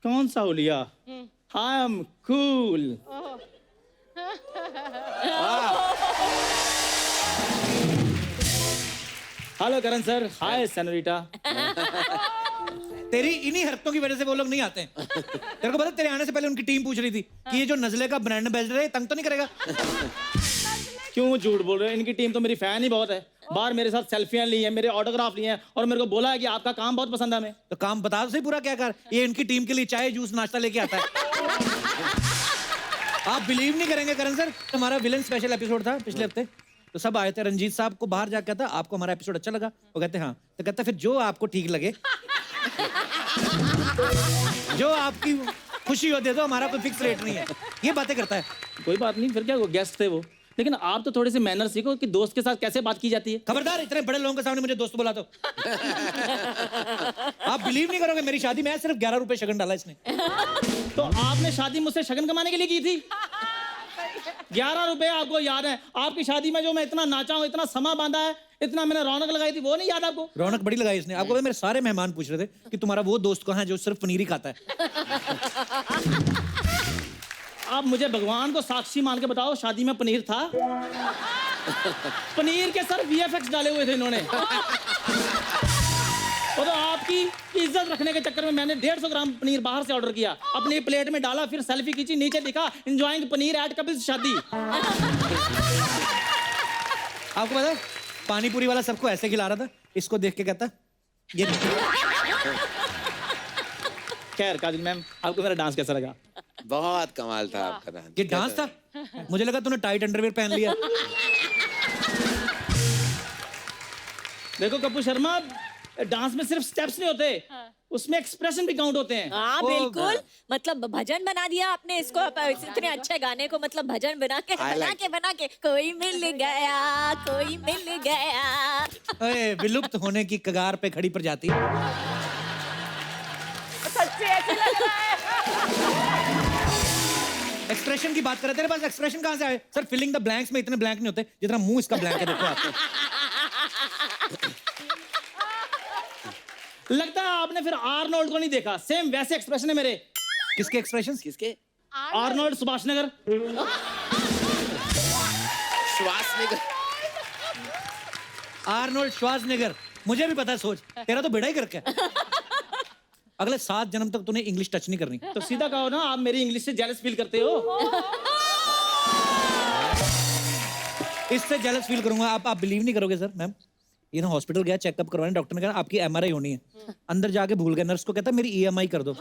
कौन सा हुलिया? I am cool. Hello Karan sir. Hi senorita. तेरी इन्हीं हरकतों की वजह से वो लोग नहीं आते हैं। तेरे को पता, तेरे आने से पहले उनकी टीम पूछ रही थी कि ये जो नजले का ब्रांड एम्बेसडर है तंग तो नहीं करेगा? क्यों झूठ बोल रहे हो? इनकी टीम तो मेरी फैन ही बहुत है। बाहर मेरे साथ सेल्फियां ली हैं, मेरे ऑटोग्राफ लिए हैं और मेरे को बोला है कि आपका काम बहुत पसंद है हमें। तो काम बता दो सही पूरा क्या कर। ये इनकी टीम के लिए चाय जूस नाश्ता लेके आता है। आप बिलीव नहीं करेंगे करण सर, हमारा विलन स्पेशल एपिसोड था पिछले हफ्ते, तो सब आए थे। रंजीत साहब को बाहर जाकर था, आपको हमारा एपिसोड अच्छा लगा? वो कहते हाँ। तो कहता फिर जो आपको ठीक लगे, जो आपकी खुशी हो दे दो, हमारा कोई फिक्स रेट नहीं है। ये बातें करता है। कोई बात नहीं, फिर क्या, वो गेस्ट थे वो लेकिन आप तो थोड़े से मैनर सीखो कि दोस्त के साथ कैसे बात की जाती है। खबरदार, इतने बड़े लोगों के सामने मुझे दोस्त बोला तो। आप बिलीव नहीं करोगे, मेरी शादी में सिर्फ 11 रुपए शगन डाला इसने। तो आपने शादी मुझसे शगन कमाने के लिए की थी? 11 रुपए आपको याद है? आपकी शादी में जो मैं इतना नाचा हूँ, इतना समा बांधा है, इतना मैंने रौनक लगाई थी, वो नहीं याद आपको? रौनक बड़ी लगाई इसने। आपको पता है, मेरे सारे मेहमान पूछ रहे थे कि तुम्हारा वो दोस्त कहाँ है जो सिर्फ पनीर ही खाता है। आप मुझे भगवान को साक्षी मान के बताओ, शादी में पनीर था? पनीर के सर VFX डाले हुए थे इन्होंने। और तो आपकी इज्जत रखने के चक्कर में मैंने 150 ग्राम पनीर बाहर से ऑर्डर किया, अपनी प्लेट में डाला, फिर सेल्फी खींची, नीचे दिखा एंजॉयिंग पनीर एट कपिल शादी। आपको पता है, पानी पूरी वाला सबको ऐसे खिला रहा था, इसको देख के कहता ये। खैर काजल मैम, आपको मेरा डांस कैसा लगा? बहुत कमाल था आपका डांस। ये डांस था? मुझे लगा तूने टाइट अंडरवेयर पहन लिया। देखो कपूर शर्मा, डांस में सिर्फ स्टेप्स नहीं होते, उसमें एक्सप्रेशन भी काउंट होते हैं। हाँ बिल्कुल, मतलब भजन बना दिया आपने इसको, इतने अच्छे गाने को मतलब भजन बना के कोई मिल गया, कोई मिल गया। अरे विलुप्त होने की कगार पे खड़ी प्रजाति। सच्ची ऐसे लग रहा है। एक्सप्रेशन की बात कर रहे थे, तेरे पास एक्सप्रेशन कहाँ से आए? सर फिलिंग द ब्लैंक्स में इतने ब्लैंक नहीं होते जितना मुंह इसका ब्लैंक है। देखो आप, लगता है आपने फिर आर्नोल्ड को नहीं देखा, सेम वैसे एक्सप्रेशन है मेरे। किसके एक्सप्रेशन? किसके? आर्नोल्ड सुभाषनगर। श्वासनगर। Arnold Schwarzenegger. मुझे भी पता है, सोच तेरा तो बेड़ा ही कर रखा है। अगले 7 जन्म तक तूने इंग्लिश टच नहीं करनी। तो सीधा कहो ना, आप मेरी इंग्लिश से जेलस फील करते हो? इससे जेलस फील करूंगा। आप बिलीव नहीं करोगे सर। मैम ये ना हॉस्पिटल गया चेकअप करवाने, डॉक्टर ने कहा आपकी MRI होनी है। अंदर जाके भूल गया, नर्स को कहता मेरी EMI कर दो।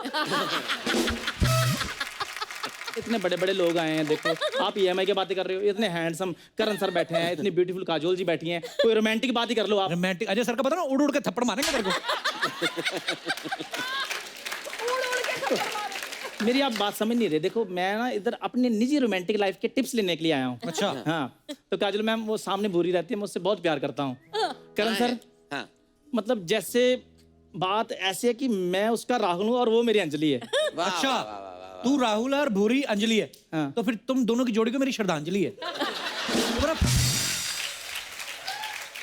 इतने बड़े बड़े लोग आए हैं, देखो आप EMI की बातें कर रहे हो। इतने हैंडसम करण सर बैठे हैं, इतनी ब्यूटीफुल काजोल जी बैठी हैं, कोई रोमांटिक बात ही कर लो आप। रोमांटिक अजय सर का पता ना, उड़ उड़ के थप्पड़ मारेंगे तेरे को। मेरी आप बात समझ नहीं रहे। देखो मैं ना इधर अपने निजी रोमांटिक लाइफ के टिप्स लेने के लिए आया हूँ। अच्छा। हाँ, तो काजल मैम वो सामने भूरी रहती है, मैं उससे बहुत प्यार करता हूँ। करण सर, हाँ। मतलब जैसे बात ऐसे है कि मैं उसका राहुल हूँ और वो मेरी अंजलि है। अच्छा, तू राहुल और भूरी अंजलि है। हाँ। तो फिर तुम दोनों की जोड़ी को मेरी श्रद्धांजलि है।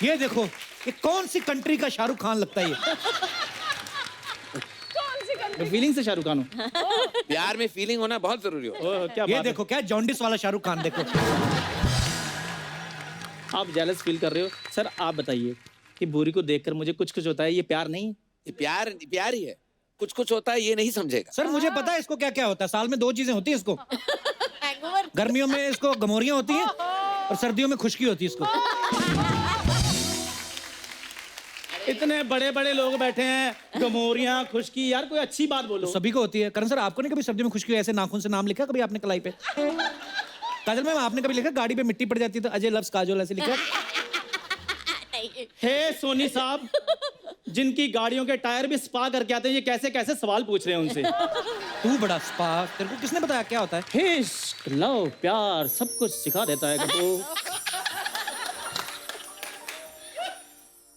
ये देखो, ये कौन सी कंट्री का शाहरुख खान लगता है ये? फीलिंग से शाहरुख खान हूँ। प्यार में फीलिंग होना बहुत जरूरी हो। क्या ये बात है। देखो क्या जॉन्डिस वाला शाहरुख खान देखो। आप जेलस फील कर रहे हो सर। आप बताइए कि भूरी को देखकर मुझे कुछ कुछ होता है, ये प्यार नहीं? ये प्यार प्यार ही है। कुछ कुछ होता है, ये नहीं समझेगा। सर मुझे पता है इसको क्या क्या होता है। साल में 2 चीजें होती है इसको। गर्मियों में इसको गमोरियां होती हैं और सर्दियों में खुशकी होती है इसको। इतने बड़े बड़े लोग बैठे हैं, गमोरियां, खुशकी, यार कोई अच्छी बात बोलो। सभी को होती है। करण सर आपको नहीं कभी सर्दियों में खुशकी ऐसे नाखून से नाम लिखा कभी आपने कलाई पे? काजल मैम आपने कभी लिखा गाड़ी पे मिट्टी पड़ जाती है तो अजय लव्स काजोल ऐसे लिखा? हे सोनी साहब, जिनकी गाड़ियों के टायर भी स्पा करके आते हैं, ये कैसे कैसे सवाल पूछ रहे हैं उनसे। तू बड़ा स्पा, तेरे को किसने बताया क्या होता है? हे इश्क, लव, प्यार सब कुछ सिखा देता है कपूर।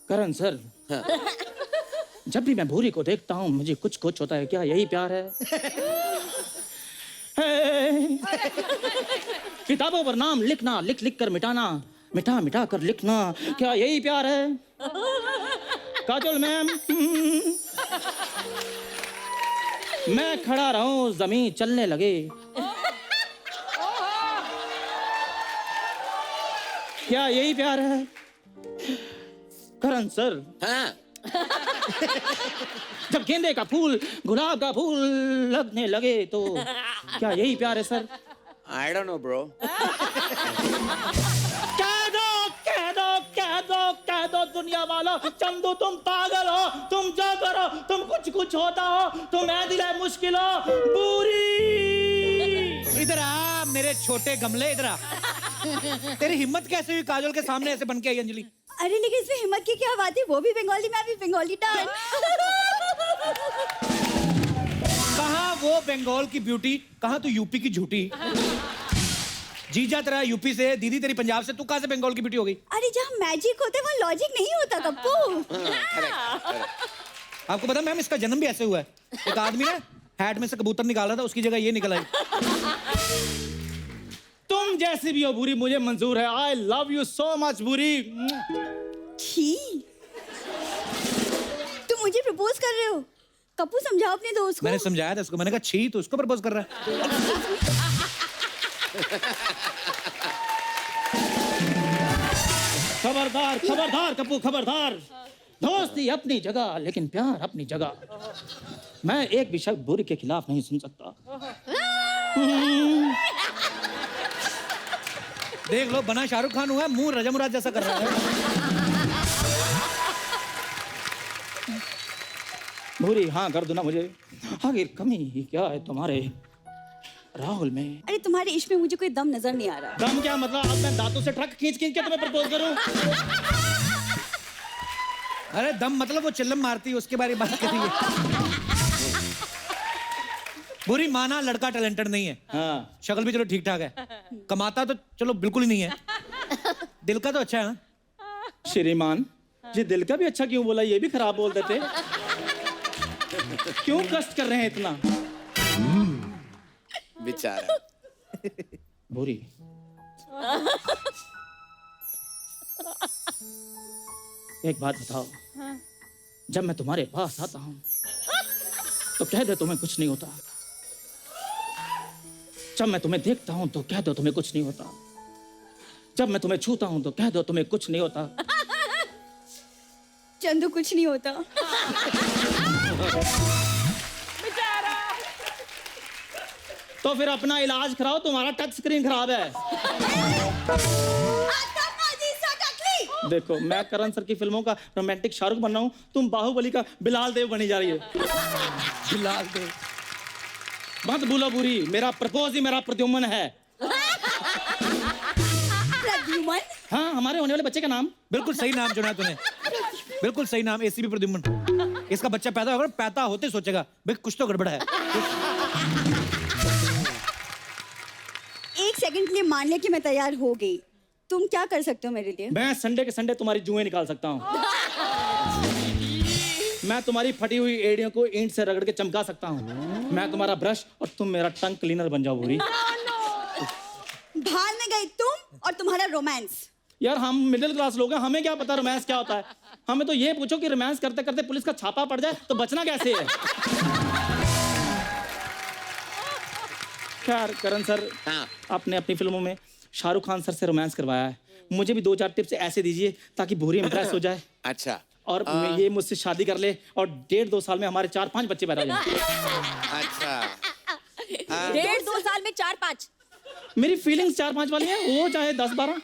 करण सर, जब भी मैं भूरी को देखता हूँ मुझे कुछ कुछ होता है, क्या यही प्यार है? किताबों पर नाम लिखना, लिख लिख कर मिटाना, मिटा मिटा कर लिखना, क्या यही प्यार है? काजोल मैम, मैं खड़ा रहूं जमीन चलने लगे, क्या यही प्यार है? करण सर, हाँ। जब गेंदे का फूल गुलाब का फूल लगने लगे तो क्या यही प्यार है sir? I don't know, bro. कह दो दुनिया वालों, चंदू तुम पागल हो, तुम जो करो, तुम कुछ कुछ होता हो, तुम दिल है मुश्किल हो, बुरी। इधर आ मेरे छोटे गमले, इधर आ। तेरी हिम्मत कैसे हुई काजोल के सामने ऐसे बन के आई अंजलि? अरे लेकिन इसमें हिम्मत की क्या बात है, वो भी बंगाली, मैं भी बंगाली डांस। कहाँ वो बंगाल की ब्यूटी, कहाँ तू यूपी की झूठी? जीजा तेरा यूपी से, दीदी तेरी पंजाब से, तू कहाँ से बंगाल की बेटी हो गई? अरे जहाँ मैजिक होते वहाँ लॉजिक नहीं होता कप्पू। आपको पता मैम इसका जन्म भी ऐसे हुआ है। एक आदमी ने हैट में से कबूतर निकाला था, उसकी जगह ये निकल आई। तुम जैसी भी हो भूरी मुझे मंजूर है। I love you so much भूरी। छी, तुम मुझे प्रपोज कर रहे हो? कप्पू समझाओ अपने दोस्त को। मैंने समझाया था उसको, मैंने कहा छी तो उसको प्रपोज कर रहा है। खबरदार खबरदार कप्पू खबरदार। दोस्ती अपनी जगह लेकिन प्यार अपनी जगह। मैं एक भी शब्द भूरी के खिलाफ नहीं सुन सकता। देख लो बना शाहरुख खान हुआ है, मुंह रजा मुराद जैसा कर रहा है। भूरी हाँ कर दो ना मुझे। आखिर कमी क्या है तुम्हारे राहुल में? अरे तुम्हारे इश्क में मुझे कोई दम नजर नहीं आ रहा। दम क्या मतलब? अब मैं दांतों से ट्रक खींच खींच के तुम्हें प्रपोज करूं? अरे दम मतलब वो चिल्लम मारती है उसके बारे में बात करिए। बुरी माना लड़का टैलेंटेड नहीं है। हाँ। शक्ल भी चलो ठीक ठाक है, कमाता तो चलो बिल्कुल ही नहीं है, दिल का तो अच्छा है ना। श्रीमान ये दिल का भी अच्छा क्यों बोला? ये भी खराब बोल देते। क्यों कष्ट कर रहे हैं इतना? बेचारा भूरी एक बात बताओ, जब मैं तुम्हारे पास आता हूं तो कह दे तुम्हें कुछ नहीं होता। जब मैं तुम्हें देखता हूं तो कह दो तुम्हें कुछ नहीं होता। जब मैं तुम्हें छूता हूं तो कह दो तुम्हें कुछ नहीं होता। चंदू कुछ नहीं होता। तो फिर अपना इलाज कराओ, तुम्हारा टच स्क्रीन खराब है। देखो मैं करण सर की फिल्मों का रोमांटिक शाहरुख बन रहा हूँ, तुम बाहुबली का बिलाल देव बनी जा रही है। बिलाल देव मत भूलो बुरी, मेरा प्रपोज ही मेरा प्रद्युम्न है। प्रद्युम्न? हाँ, हमारे होने वाले बच्चे का नाम। बिल्कुल सही नाम चुना है तूने, बिल्कुल सही नाम, एसीपी प्रद्युम्न। इसका बच्चा पैदा होगा, पैदा होते सोचेगा भाई कुछ तो गड़बड़ है। एक सेकंड के लिए मान लिया कि मैं तैयार हो गई, तुम क्या कर सकते हो मेरे लिए? मैं संडे के संडे तुम्हारी जुएं निकाल सकता हूँ। मैं तुम्हारी फटी हुई एड़ियों को ईंट से रगड़ के चमका सकता हूँ। मैं तुम्हारा ब्रश और तुम मेरा टंग क्लीनर बन जाओ भूरी। भाड़ में गई तुम और तुम्हारा रोमांस। यार हम मिडिल क्लास लोग हैं, हमें क्या पता रोमांस क्या होता है। हमें तो ये पूछो कि रोमांस करते करते पुलिस का छापा पड़ जाए तो बचना कैसे है। खैर करण सर, हाँ। आपने अपनी फिल्मों में शाहरुख खान सर से रोमांस करवाया है, मुझे भी 2-4 टिप्स ऐसे दीजिए ताकि भूरी इम्प्रेस हो जाए अच्छा और ये मुझसे शादी कर ले और 1.5-2 साल में हमारे 4-5 बच्चे पैदा हो जाएं। अच्छा 1.5-2 साल में 4-5। मेरी फीलिंग्स 4-5 वाली है, वो चाहे 10-12।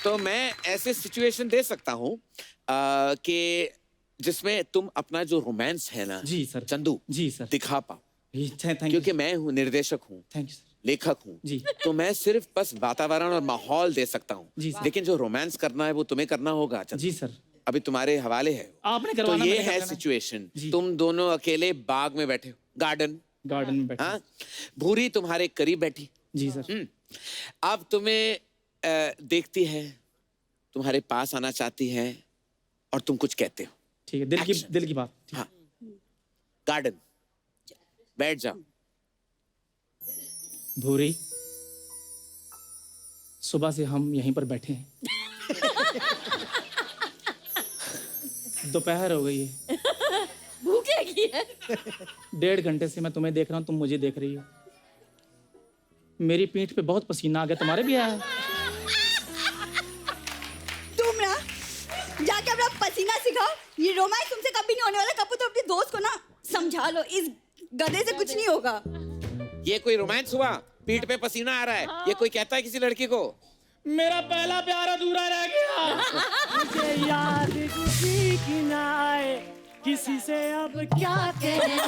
तो मैं ऐसे सिचुएशन दे सकता हूँ कि जिसमें तुम अपना जो रोमांस है ना जी सर। चंदू जी सर। दिखा पाओ, थैंक यू। क्योंकि मैं हूँ निर्देशक हूँ, थैंक यू सर। लेखक हूँ जी। तो मैं सिर्फ बस वातावरण और माहौल दे सकता हूँ, जी सर। लेकिन जो रोमांस करना है वो तुम्हें करना होगा चंदू। जी सर। अभी तुम्हारे हवाले है। आपने तो करवाना, ये मैंने है करवाना। सिचुएशन, जी। तुम दोनों अकेले बाग में बैठे हो, गार्डन में बैठे। हाँ, भूरी तुम्हारे करीब बैठी। जी सर। अब तुम्हें देखती है, तुम्हारे पास आना चाहती है और तुम कुछ कहते हो। ठीक है, दिल की बात। हाँ, गार्डन बैठ जाओ। भूरी, सुबह से हम यहीं पर बैठे हैं। दोपहर हो गई है, भूख लगी है। 1.5 घंटे से मैं तुम्हें देख रहा हूँ, तुम मुझे देख रही हो। मेरी पीठ पे बहुत पसीना आ गया, तुम्हारे भी आया? तुम ना जाके अपना पसीना सिखाओ, ये रोमांस तुमसे कभी नहीं होने वाला। कपूर तो अपने दोस्त को ना समझा लो, इस गधे से कुछ नहीं होगा। ये कोई रोमांस हुआ? पीठ पे पसीना आ रहा है, ये कोई कहता है किसी लड़की को? मेरा पहला प्यार अधूरा रह गया। मुझे याद किसी की ना आए, किसी से अब क्या कहना।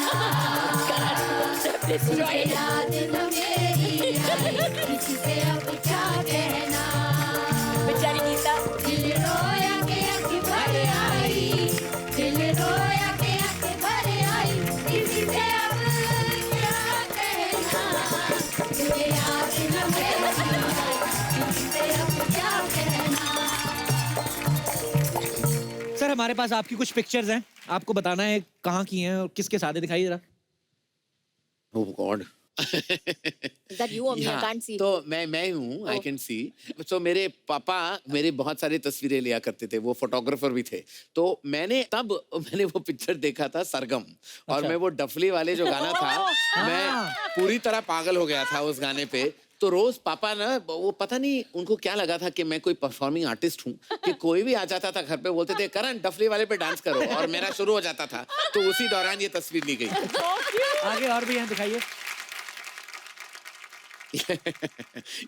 मुझे याद न मेरी आए, किसी से अब क्या कहना। बेचारी गीता। दिल रोया के आंखें भर आई, दिल रोया के आंखें भर आई, किसी से अब क्या कहना। हमारे पास आपकी कुछ पिक्चर्स हैं, आपको बताना है कहाँ की हैं और किसके साथ है, दिखाइए जरा। ओह God. Is that you or me? I can't see. तो मैं हूँ, आई कैन सी। तो मेरे पापा मेरे बहुत सारी तस्वीरें लिया करते थे, वो फोटोग्राफर भी थे। तो मैंने वो पिक्चर देखा था सरगम, और मैं वो डफली वाले जो गाना था, मैं पूरी तरह पागल हो गया था उस गाने पे। तो रोज पापा ना, वो पता नहीं उनको क्या लगा था कि मैं कोई परफॉर्मिंग आर्टिस्ट हूँ, कि कोई भी आ जाता था घर पे, बोलते थे करण डफली वाले पे डांस करो, और मेरा शुरू हो जाता था। तो उसी दौरान ये तस्वीर ली गई। आगे और भी हैं, दिखाइए।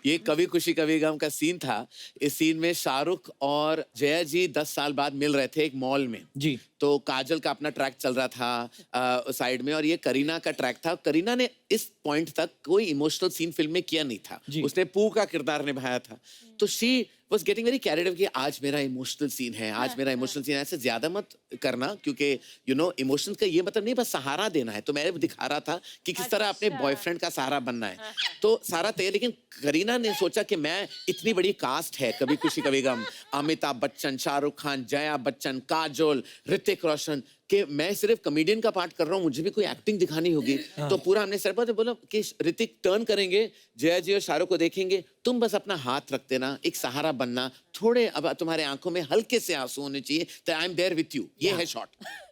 ये कभी खुशी कभी गम का सीन था। इस सीन में शाहरुख और जया जी 10 साल बाद मिल रहे थे एक मॉल में जी। तो काजल का अपना ट्रैक चल रहा था साइड में, और ये करीना का ट्रैक था। करीना ने इस पॉइंट तक कोई इमोशनल सीन फिल्म में किया नहीं था, उसने पू का किरदार निभाया था। तो she was getting very carried away कि आज मेरा इमोशनल सीन है, आज मेरा इमोशनल सीन है। ऐसे ज्यादा मत करना, क्योंकि यू नो इमोशंस का ये मतलब नहीं बस सहारा देना है। तो मैं दिखा रहा था कि किस तरह अपने बॉयफ्रेंड का सहारा बनना है। तो सारा तय, लेकिन करीना ने सोचा कि मैं इतनी बड़ी कास्ट है कभी खुशी कभी गम, अमिताभ बच्चन, शाहरुख खान, जया बच्चन, काजोल, ऋतिक रोशन, कि मैं सिर्फ कॉमेडियन का पार्ट कर रहा हूँ, मुझे भी कोई एक्टिंग दिखानी होगी। तो पूरा हमने सर पर बोला कि ऋतिक टर्न करेंगे, जया जी और शाहरुख को देखेंगे, तुम बस अपना हाथ रख देना, एक सहारा बनना, थोड़े अब तुम्हारे आंखों में हल्के से आंसू होने चाहिए, तो I am there with you. ये है शॉट।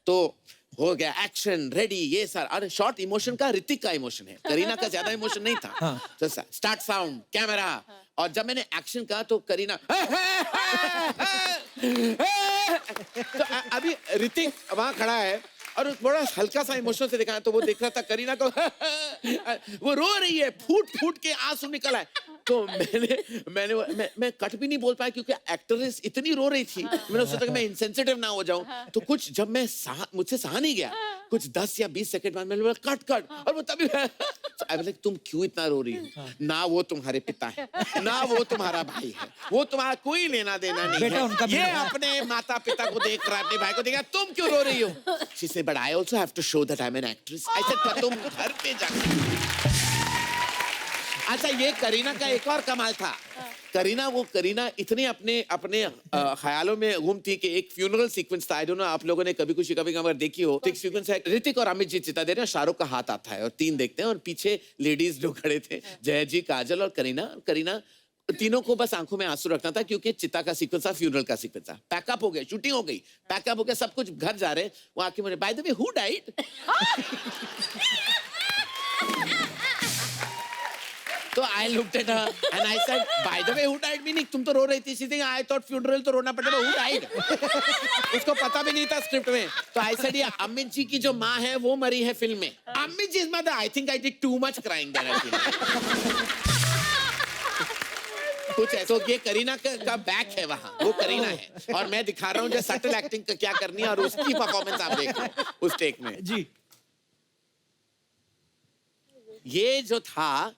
तो हो गया एक्शन रेडी, ये सारा। अरे शॉर्ट इमोशन का ऋतिक का इमोशन है, करीना का ज्यादा इमोशन नहीं था। तो स्टार्ट साउंड कैमरा, और जब मैंने एक्शन कहा तो करीना तो अभी ऋतिक वहां खड़ा है और बड़ा हल्का सा इमोशन से दिखाया, तो वो देख रहा था करीना को वो रो रही है, फूट फूट के आंसू निकल आए। तो मैं कट भी नहीं बोल पाया, क्योंकि एक्ट्रेस इतनी रो रही थी। मैंने सोचा कि मैं इनसेंसिटिव ना हो जाऊं। तो कुछ जब मैं मुझसे सहा नहीं गया, कुछ 10 या 20 सेकंड बाद मैंने बोला कट, और वो तभी तुम क्यों इतना रो रही हो? ना वो तुम्हारे पिता है, ना वो तुम्हारा भाई है, वो तुम्हारा कोई लेना देना नहीं है। ये अपने माता पिता को देख रहा है, अपने भाई को देख रहा है, तुम क्यों रो रही हो? She said, but I also have to show that I'm an actress. I said, पर तुम घर पे जाकर। अच्छा, ये करीना का एक और कमाल था। करीना इतने अपने ख्यालों में गुम थी कि एक फ्यूनरल सीक्वेंस था। आई डोंट नो आप लोगों ने कभी खुशी कभी गम अगर देखी हो। एक सीक्वेंस है, ऋतिक और अमित जी चिता दे रहे हैं, शाहरुख का हाथ आता है और 3 देखते हैं, और पीछे लेडीज जो खड़े थे, जया जी, काजल और करीना तीनों को बस आंखों में आंसू रखना था, क्योंकि चिता का सीक्वेंस था, फ्यूनरल का सीक्वेंस था। पैकअप हो गया, शूटिंग हो गई, पैकअप हो गया, सब कुछ, घर जा रहे हैं। वो आके मुझे, by the way who died? तो I looked at her and I said, by the way who died meaning तुम तो रो रही थी। She said, I thought funeral तो रोना पड़ेगा, हु डाइड? उसको पता भी नहीं था स्क्रिप्ट में। तो आई सेड, ये अमित जी की जो माँ है वो मरी है फिल्म में। Amit ji is mother. I think I did too much crying there. कुछ है। तो ये करीना का बैक है वहां, वो करीना है, और मैं दिखा रहा हूँ जो सटल एक्टिंग का क्या करनी है, और उसकी परफॉर्मेंस आप देख रहे हैं उस टेक में जी। ये जो था,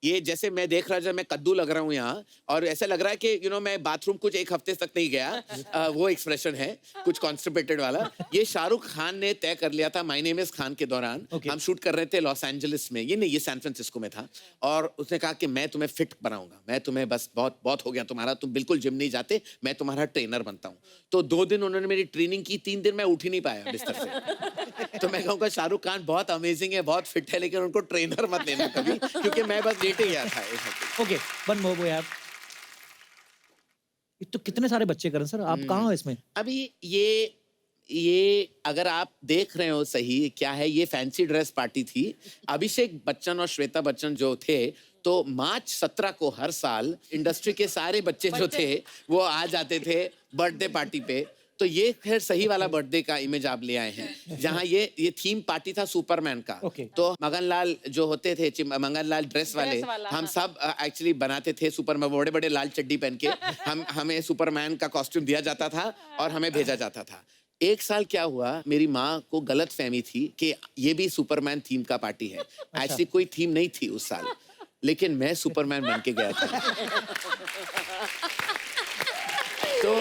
ये जैसे मैं देख रहा जब मैं कद्दू लग रहा हूँ यहाँ, और ऐसा लग रहा है कि मैं बाथरूम कुछ 1 हफ्ते तक नहीं गया। वो एक्सप्रेशन है कुछ कॉन्स्टिपेटेड वाला। ये शाहरुख खान ने तय कर लिया था माय नेम इज खान के दौरान। हम शूट कर रहे थे लॉस एंजलिस में, ये सैन फ्रांसिस्को में था, और उसने कहा कि मैं तुम्हें फिट बनाऊंगा, मैं तुम्हें बस बहुत हो गया तुम्हारा, तुम बिल्कुल जिम नहीं जाते, मैं तुम्हारा ट्रेनर बनता हूँ। तो 2 दिन उन्होंने मेरी ट्रेनिंग की, 3 दिन मैं उठ ही नहीं पाया बिस्तर से। तो मैं कहूँगा शाहरुख खान बहुत अमेजिंग है, बहुत फिट है, लेकिन उनको ट्रेनर मत लेना कभी, क्योंकि मैं बस लेटे गया था। ओके, वन मोर यार। तो कितने सारे बच्चे करें सर, आप कहाँ हो इसमें? अभी ये अगर आप देख रहे हो सही क्या है, ये फैंसी ड्रेस पार्टी थी। अभिषेक बच्चन और श्वेता बच्चन जो थे, तो मार्च 17 को हर साल इंडस्ट्री के सारे बच्चे जो थे वो आ जाते थे बर्थडे पार्टी पे। तो ये खैर सही वाला बर्थडे का इमेज आप ले आए हैं, जहाँ ये थीम पार्टी था सुपरमैन का। तो मगनलाल जो होते थे, मगनलाल ड्रेस वाले, हम सब एक्चुअली बनाते थे सुपरमैन, बड़े बड़े लाल चड्डी पहन के हमें सुपरमैन का कॉस्ट्यूम दिया जाता था और हमें भेजा जाता था। एक साल क्या हुआ, मेरी माँ को गलत फहमी थी कि ये भी सुपरमैन थीम का पार्टी है। एक्चुअली कोई थीम नहीं थी उस साल, लेकिन मैं सुपरमैन बन के गया था। तो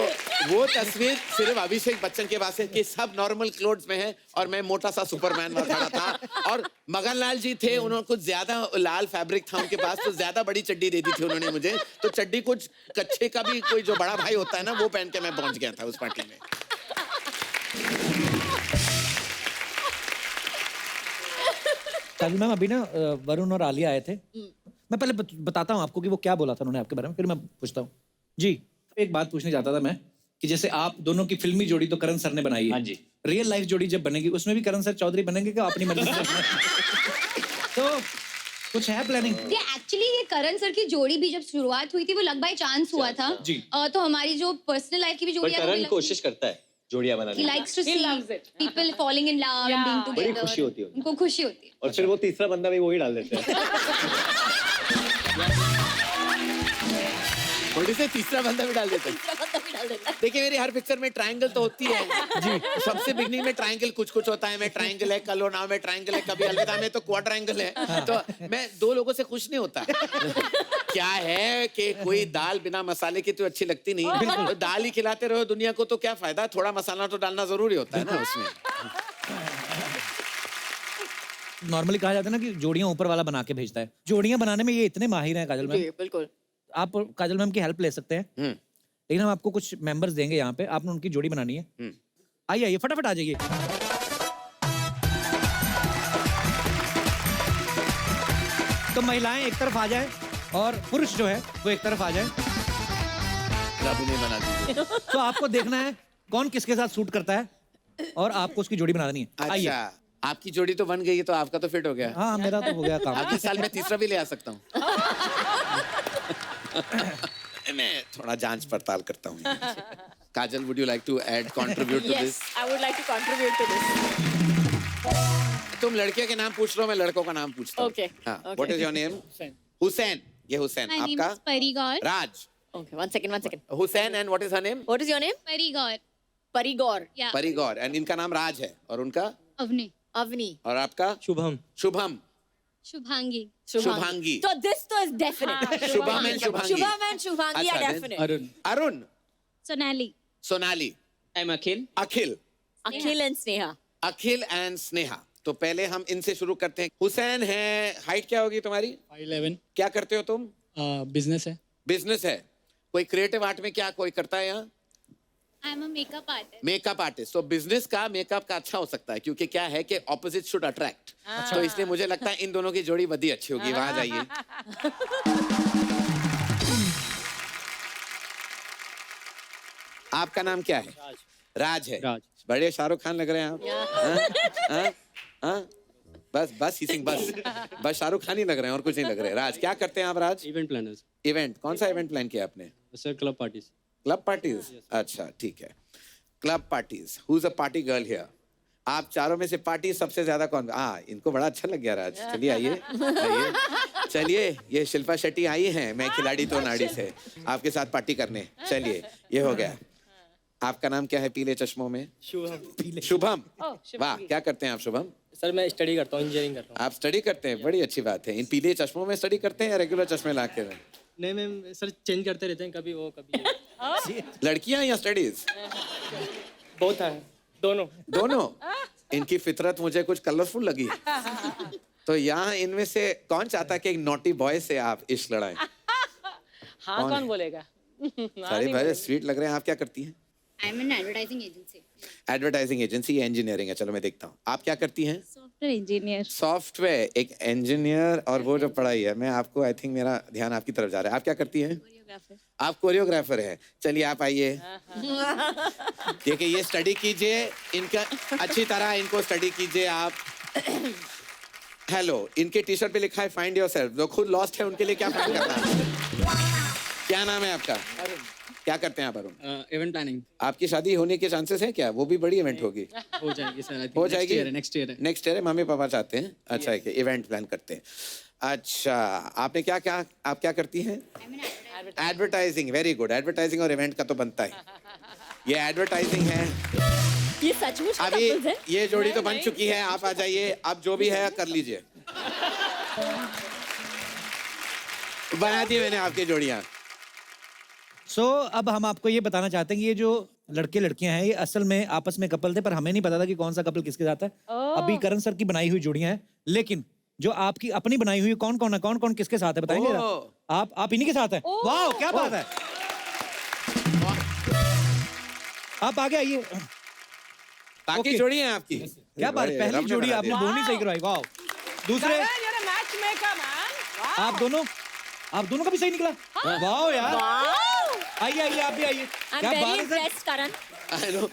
वो तस्वीर सिर्फ अभिषेक बच्चन के पास है कि सब नॉर्मल क्लोथ्स में है और मैं मोटा सा सुपरमैन में खड़ा था। और मगनलाल जी थे, उन्होंने कुछ ज्यादा लाल फैब्रिक था उनके पास, तो ज्यादा बड़ी चड्डी दे दी थी उन्होंने मुझे। तो चड्डी कुछ कच्छे का भी कोई जो बड़ा भाई होता है ना, वो पहन के मैं पहुंच गया था उस पार्टी में। काजल मैम अभी ना वरुण और आलिया आए थे। मैं पहले बताता हूँ आपको कि वो क्या बोला था उन्होंने आपके बारे में, फिर मैं पूछता हूँ। जी, एक बात पूछने चाहता था मैं कि जैसे आप दोनों की फिल्मी जोड़ी तो करण सर ने बनाई है। हाँ जी। रियल लाइफ जोड़ी जब बनेगी उसमें भी करण सर चौधरी बनेंगे क्या अपनी मर्जी से? तो कुछ है प्लानिंग? एक्चुअली ये करण सर की जोड़ी भी जब शुरुआत हुई थी वो लग बाय चांस हुआ था। जी। तो हमारी जो पर्सनल लाइफ की भी जोड़ी करण कोशिश करता है जोड़ियां बनाने He की। likes to He see loves it. people falling in love and being बड़ी together. खुशी होती है उनको खुशी होती है। और फिर वो तीसरा बंदा भी वही डाल देते हैं। थोड़ी से तीसरा बंदा भी डाल देते हैं। देखिए मेरी हर पिक्चर में ट्रायंगल तो होती है जी। सबसे बिगनिंग में ट्रायंगल कुछ कुछ होता है। मैं ट्रायंगल है, कल हो नाव में ट्रायंगल है, कभी अलविदा में तो क्वाड्रायंगल है। तो मैं दो लोगों से खुश नहीं होता। क्या है कि कोई दाल बिना मसाले की तो अच्छी लगती नहीं। तो दाल ही खिलाते रहो दुनिया को तो क्या फायदा, थोड़ा मसाला तो डालना जरूरी होता है ना उसमें। नॉर्मली कहा जाता है ना कि जोड़ियां ऊपर वाला बना के भेजता है। जोड़ियां बनाने में ये इतने माहिर हैं काजल मैम। बिल्कुल। आप काजल मैम की हेल्प ले सकते हैं, लेकिन हम आपको कुछ मेंबर्स देंगे यहाँ पे, आपने उनकी जोड़ी बनानी है। आइए आइए फटाफट आ जाइए। तो महिलाएं एक तरफ आ जाए और पुरुष जो है वो एक तरफ आ जाए। रब नहीं बना दीजिए। तो आपको देखना है कौन किसके साथ सूट करता है और आपको उसकी जोड़ी बना देनी है। आइए। अच्छा, आपकी जोड़ी तो बन गई है तो आपका तो फिट हो गया। हाँ मेरा तो हो गया काम। अगले साल मैं तीसरा भी ले आ सकता हूँ। मैं थोड़ा जांच पड़ताल करता हूँ। Kajal, would you like to add contribute to this? I would like to contribute to this. तुम लड़के के नाम पूछ लो, मैं लड़कों का नाम पूछता हूँ। Okay, हाँ, okay. What is your name? Hussain. ये हुसैन। My name आपका? is Parigor. Raj. Okay, one second. Hussain and what is her name? What is your name? Parigor. Parigor. Yeah. Parigor. And इनका नाम राज है और उनका? Avni. Avni. और आपका? Shubham. Shubham. Shubhangi. Shubhangi. So this तो is definite. Shubham and Shubhangi. Shubham and Shubhangi are अच्छा, definite. Arun. Arun. Sonali. Sonali. I'm Akhil. Akhil. Akhil and Sneha. Akhil and Sneha. तो पहले हम इनसे शुरू करते हैं। हुसैन है, हाइट क्या होगी तुम्हारी? 5'11". क्या करते हो तुम? बिजनेस है। बिजनेस है। कोई क्रिएटिव आर्ट में क्या कोई करता है यहाँ? I am a makeup artist. Makeup artist. तो बिजनेस का मेकअप का अच्छा हो सकता है क्योंकि क्या है कि ऑपोजिट शुड अट्रैक्ट। तो इसलिए मुझे लगता है इन दोनों की जोड़ी बड़ी अच्छी होगी। वहां जाइए। आपका नाम क्या है? राज है। राज। बड़े शाहरुख खान लग रहे हैं आप। हाँ? हाँ? बस ही सिंह बस शाहरुख खान ही लग रहे हैं और कुछ नहीं लग रहे। राज, क्या करते हैं आप राज? Event planners. इवेंट, कौन सा इवेंट प्लान किया आपने? Sir club parties. Club parties. अच्छा ठीक है, club parties. Who is a party girl here? आप चारों में से पार्टी सबसे ज्यादा कौन? हाँ, इनको बड़ा अच्छा लग गया राज। चलिए आइए आइए। चलिए, ये शिल्पा शेट्टी आई हैं, मैं खिलाड़ी तो नाड़ी से आपके साथ पार्टी करने। चलिए, ये हो गया। आपका नाम क्या है पीले चश्मों में? शुभम। शुभम। वाह, क्या करते हैं आप शुभम? सर मैं स्टडी करता हूँ, इंजीनियरिंग करता हूँ। आप स्टडी करते हैं, बड़ी अच्छी बात है। इन पीले चश्मों में स्टडी करते हैं या रेगुलर चश्मे ला के? नहीं मैम, सर चेंज करते रहते हैं, कभी वो कभी ये। लड़कियां या स्टडीज? बहुत है, दोनों। दोनों। इनकी फितरत मुझे कुछ कलरफुल लगी। तो यहाँ इनमें से कौन चाहता है कि एक नॉटी बॉय से आप इश्क लड़ाएं? हाँ, कौन बोलेगा? सारे भाई स्वीट लग रहे हैं। आप क्या करती हैं? I am an advertising agency. Advertising agency या इंजीनियरिंग है? चलो मैं देखता हूँ। आप क्या करती हैं? Software engineer. सॉफ्टवेयर, एक इंजीनियर और वो जो पढ़ाई है। मैं आपको, आई थिंक मेरा ध्यान आपकी तरफ जा रहा है। आप क्या करती हैं? आप कोरियोग्राफर हैं। चलिए आप आइए। देखिए, ये स्टडी कीजिए इनका अच्छी तरह, इनको स्टडी कीजिए आप। हेलो, इनके टी शर्ट पे लिखा है फाइंड योरसेल्फ। जो खुद लॉस्ट है उनके लिए क्या फाइंड करना है? क्या नाम है आपका? क्या करते हैं आप अरुण? Event planning. आपकी शादी होने के चांसेस हैं क्या? वो भी बड़ी इवेंट होगी। हो जाएगी सर। हो जाएगी। नेक्स्ट ईयर है। नेक्स्ट ईयर है। मम्मी पापा चाहते हैं। अच्छा है कि इवेंट प्लान करते हैं। अच्छा, आपने क्या क्या, आप क्या करती हैं? एडवर्टाइजिंग। Very good. एडवर्टाइजिंग और इवेंट का तो बनता है। ये एडवर्टाइजिंग है। ये सचमुच के अभी couples हैं? ये जोड़ी तो बन चुकी है। आप आ जाइए, अब जो भी है कर लीजिए। बना दी मैंने आपकी जोड़ियां। सो अब हम आपको ये बताना चाहते हैं कि ये जो लड़के लड़कियां हैं ये असल में आपस में कपल थे, पर हमें नहीं पता था कि कौन सा कपल किसके साथ है। अभी करण सर की बनाई हुई जोड़ियां हैं, लेकिन जो आपकी अपनी बनाई हुई कौन कौन है, कौन कौन किसके साथ है बताएंगे जरा? आप इन्हीं के साथ हैं। वाह, क्या बात है। आप आगे आइए। बाकी Okay. जोड़ी है आपकी क्या बात, पहली जोड़ी आपने दोनों सही करवाई, वाह। दूसरे मैच मेकर मैन। आप दोनों का भी सही निकला, वाह यार। आइए आइए, आप भी आइए। क्या बात है सर? करण, I know,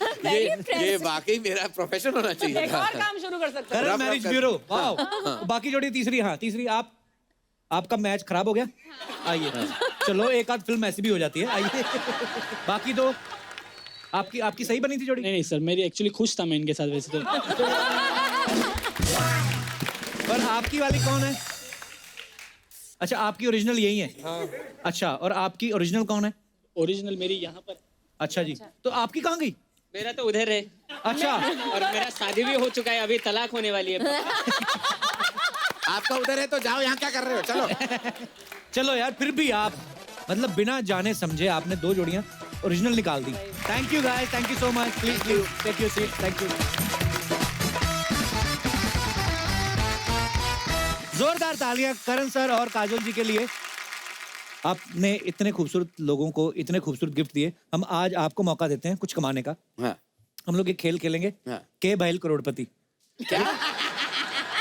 ये वाकई मेरा प्रोफेशन होना चाहिए एक था। और काम शुरू कर सकते हैं। करण मैरिज ब्यूरो, वाह। बाकी जोड़ी तीसरी, हाँ तीसरी आपका मैच खराब हो गया, आइए। चलो एक आध फिल्म ऐसी भी हो जाती है, आइए। बाकी तो आपकी सही बनी थी जोड़ी। नहीं सर, मेरी एक्चुअली खुश था मैं इनके साथ वैसे तो। पर आपकी वाली कौन है? अच्छा, आपकी ओरिजिनल यही है? हाँ। अच्छा, और आपकी ओरिजिनल कौन है? ओरिजिनल मेरी यहाँ पर। अच्छा जी, तो आपकी कहाँ गई? मेरा तो उधर है। अच्छा। और मेरा शादी भी हो चुका है, अभी तलाक होने वाली है। आपका उधर है तो जाओ, यहाँ क्या कर रहे हो, चलो। चलो यार, फिर भी आप मतलब बिना जाने समझे आपने 2 जोड़ियां ओरिजिनल निकाल दी। Thank you guys, thank you so much. Please take your seat, thank you. जोरदार तालियां करण सर और काजोल जी के लिए। आपने इतने खूबसूरत लोगों को इतने खूबसूरत गिफ्ट दिए। हम आज आपको मौका देते हैं कुछ कमाने का। हाँ। हम लोग एक खेल खेलेंगे, के बैल करोड़पति। क्या?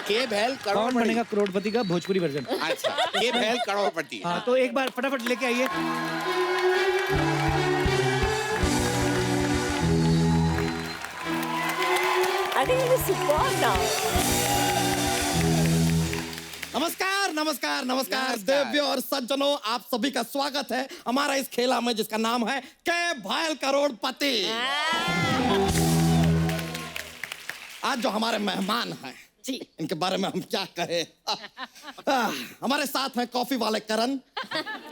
के बैल कौन करोड़पति बनेगा करोड़पति का भोजपुरी वर्जन। अच्छा, के बैल करोड़पति। हाँ, तो एक बार फटाफट लेके आइए। नमस्कार नमस्कार नमस्कार देव्य और सज्जनों, आप सभी का स्वागत है हमारा इस खेला में जिसका नाम है के बैल करोड़पति। आज जो हमारे मेहमान हैं जी, इनके बारे में हम क्या कहें। हमारे साथ हैं कॉफी वाले करण,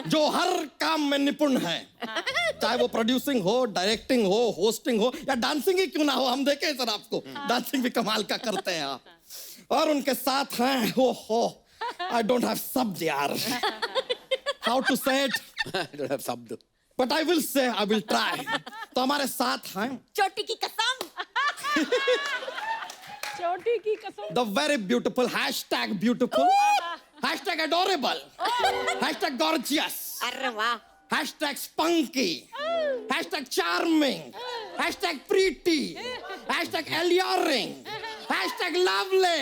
जो हर काम में निपुण है, चाहे वो प्रोड्यूसिंग हो, डायरेक्टिंग हो, होस्टिंग हो या डांसिंग ही क्यों ना हो। हम देखे सर आपको डांसिंग भी कमाल का करते हैं आप। और उनके साथ हैं हो I don't have शब्द यार, how to say it, I don't have शब्द, but I will say, I will try। तो हमारे साथ हैं चोटी की कसम, चोटी की कसम, the very beautiful, hashtag beautiful, hashtag adorable, hashtag gorgeous, अरे वाह, hashtag spunky, hashtag charming, hashtag pretty, hashtag alluring, hashtag lovely।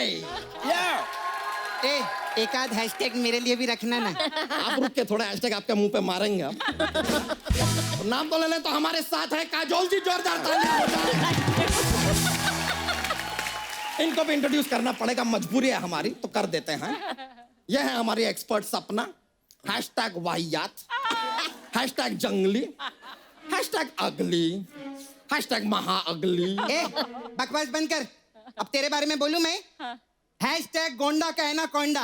एक आध हैशटैग मेरे लिए भी रखना ना। आप रुक के थोड़ा हैशटैग आपके मुंह पे मारेंगे हम। तो नाम तो ले ले। तो हमारे साथ है काजोल जी, जोरदार तालियां हो जाए। इनको भी इंट्रोड्यूस करना पड़ेगा, मजबूरी है हमारी, तो कर देते हैं। ये है हमारी एक्सपर्ट सपना, हैशटैग वाहियात, हैशटैग जंगली, हैशटैग अगली, हैशटैग महा अगली। बकवास बंद कर, अब तेरे बारे में बोलूं मैं। हैशटैग गोंडा का है ना कोंडा,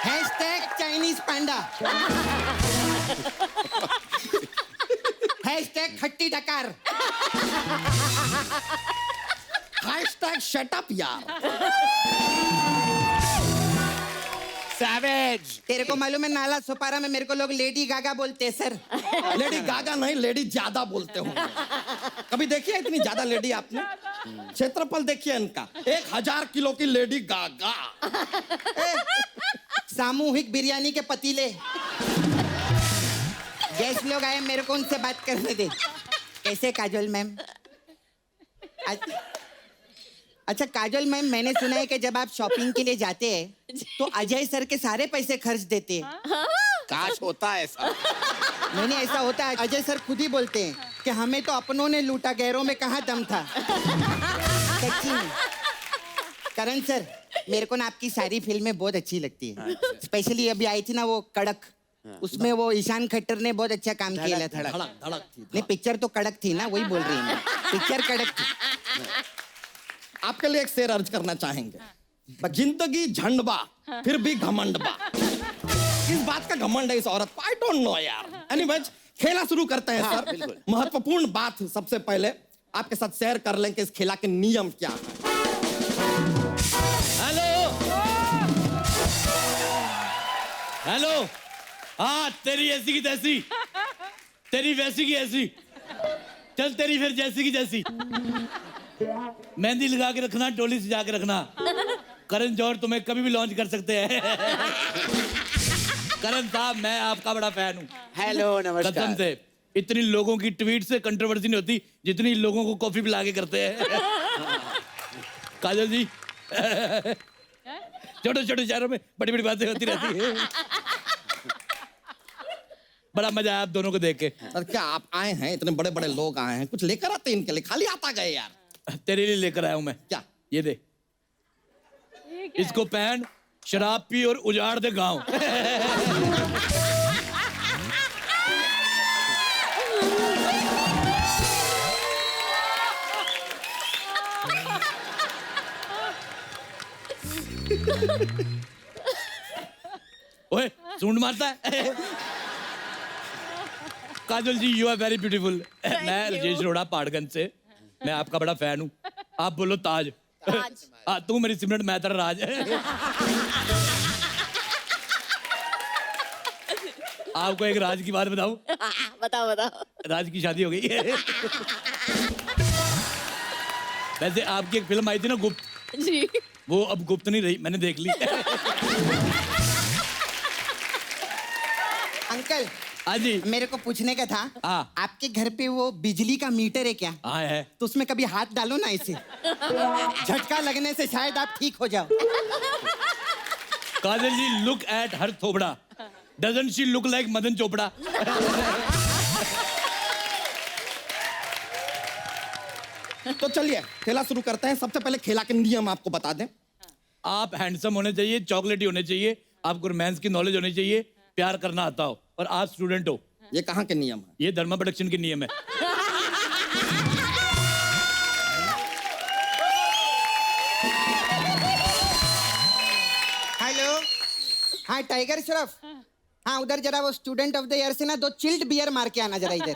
हैशटैग चाइनीज पांडा, हैशटैग खट्टी डकार, हैशटैग शट अप यार। Savage। तेरे को मालूम है नाला सुपारा में मेरे को लोग लेडी गागा बोलते हैं सर। लेडी गागा नहीं, लेडी ज्यादा बोलते होंगे। कभी देखिए इतनी ज्यादा लेडी आपने? क्षेत्रफल देखिए इनका, 1000 किलो की लेडी गागा। सामूहिक बिरयानी के पतीले। गेस्ट लोग आए, मेरे को उनसे बात करने दे। कैसे काजोल मैम? अच्छा काजोल मैम, मैंने सुना है कि जब आप शॉपिंग के लिए जाते हैं तो अजय सर के सारे पैसे खर्च देते हैं। काश होता ऐसा। नहीं ऐसा होता है, अजय सर खुद ही बोलते हैं कि हमें तो अपनों ने लूटा, गैरों में कहाँ दम था। सच्ची में। करण सर, मेरे को ना आपकी सारी फिल्में बहुत अच्छी लगती है। स्पेशली अभी आई थी ना वो कड़क, उसमें वो ईशान खट्टर ने बहुत अच्छा काम किया था। धड़क थी। नहीं पिक्चर तो कड़क थी ना, वही बोल रही हूँ, पिक्चर कड़क थी। आपके लिए एक शेर अर्ज करना चाहेंगे। जिंदगी झंडबा फिर भी घमंडबा। किस बात का घमंड है इस औरत को, आई डोंट नो यार। एनीवेज, खेला शुरू करते हैं सर। महत्वपूर्ण बात सबसे पहले आपके साथ शेयर कर लें कि इस खेला के नियम क्या है। हेलो, हाँ तेरी ऐसी की तैसी, तेरी वैसी की ऐसी, चल तेरी फिर जैसी की जैसी। मेहंदी लगा के रखना, डोली सजा के रखना। करण जौहर तुम्हें कभी भी लॉन्च कर सकते हैं। करण साहब, मैं आपका बड़ा फैन हूँ। हेलो, नमस्कार। कसम से इतनी लोगों की ट्वीट से कंट्रोवर्सी नहीं होती जितनी लोगों को कॉफी पिला के करते हैं। काजल जी, छोटे छोटे शहरों में बड़ी बड़ी बातें होती रहती है। बड़ा मजा आया आप दोनों को देख के। सर क्या आप आए हैं, इतने बड़े बड़े लोग आए हैं, कुछ लेकर आते इनके लिए, खाली आता गए यार। तेरे लिए लेकर आया हूं मैं। क्या? ये दे, इसको पहन, शराब पी और उजाड़ दे गांव। ओए सूंड मारता है। काजल जी, यू आर वेरी ब्यूटीफुल। मैं राजेश रोड़ा पहाड़गंज से, मैं आपका बड़ा फैन हूँ। आप बोलो ताज। तू मेरी सिमरन, मैं तेरा राज। आपको एक राज की बात बताऊं? बताओ बताओ। राज की शादी हो गई है। वैसे आपकी एक फिल्म आई थी ना, गुप्त जी, वो अब गुप्त नहीं रही, मैंने देख ली। अंकल, हाँ जी, मेरे को पूछने का था, हाँ। आपके घर पे वो बिजली का मीटर है क्या? हाँ है। तो उसमें कभी हाथ डालो ना, इसे झटका लगने से शायद आप ठीक हो जाओ। Kajal ji, look at her थोबड़ा, doesn't she look like Madan Chopra? तो चलिए खेला शुरू करते हैं। सबसे पहले खेला के नियम आपको बता दें। आप हैंडसम होने चाहिए, चॉकलेटी होने चाहिए, आपको रोमांस की नॉलेज होनी चाहिए, प्यार करना आता हो, और आप स्टूडेंट हो। ये कहाँ के नियम है? ये धर्मा प्रोडक्शन के नियम है। हेलो, हाँ टाइगर श्रॉफ, हाँ उधर जरा वो स्टूडेंट ऑफ द ईयर से ना 2 चिल्ड बियर मार के आना जरा इधर।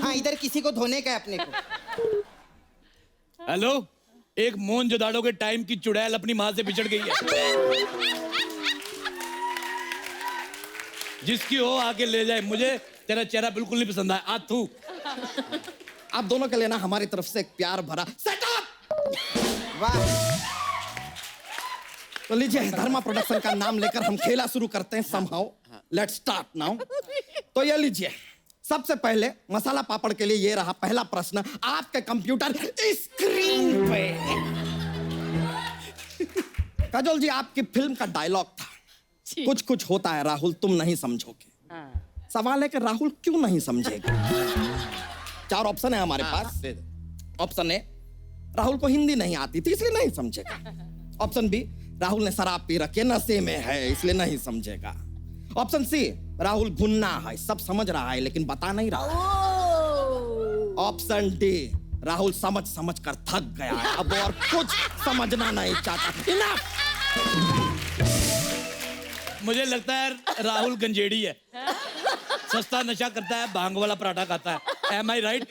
हाँ इधर किसी को धोने का है अपने को। हेलो, एक मोहनजोदाड़ो के टाइम की चुड़ैल अपनी माँ से बिछड़ गई है। जिसकी हो आके ले जाए, मुझे तेरा चेहरा बिल्कुल नहीं पसंद आया। आथू। आप दोनों के लिए ना हमारी तरफ से एक प्यार भरा सेटअप। वाह, तो लीजिए, धर्मा प्रोडक्शन का नाम लेकर हम खेला शुरू करते हैं। Somehow let's start now. तो ये लीजिए, सबसे पहले मसाला पापड़ के लिए ये रहा पहला प्रश्न आपके कंप्यूटर स्क्रीन पे। काजोल जी, आपकी फिल्म का डायलॉग था, कुछ कुछ होता है राहुल, तुम नहीं समझोगे। सवाल है कि राहुल क्यों नहीं समझेगा? 4 ऑप्शन है हमारे पास। ऑप्शन ए, राहुल को हिंदी नहीं आती थी इसलिए नहीं समझेगा। ऑप्शन बी, राहुल ने शराब पी रखी है, नशे में है इसलिए नहीं समझेगा। ऑप्शन सी, राहुल भुन्ना है, सब समझ रहा है लेकिन बता नहीं रहा। ऑप्शन डी, राहुल समझ समझ कर थक गया है, अब और कुछ समझना नहीं चाहता। इनफ। मुझे लगता है राहुल गंजेड़ी है, सस्ता नशा करता है, भांग वाला पराठा खाता है। Am I right?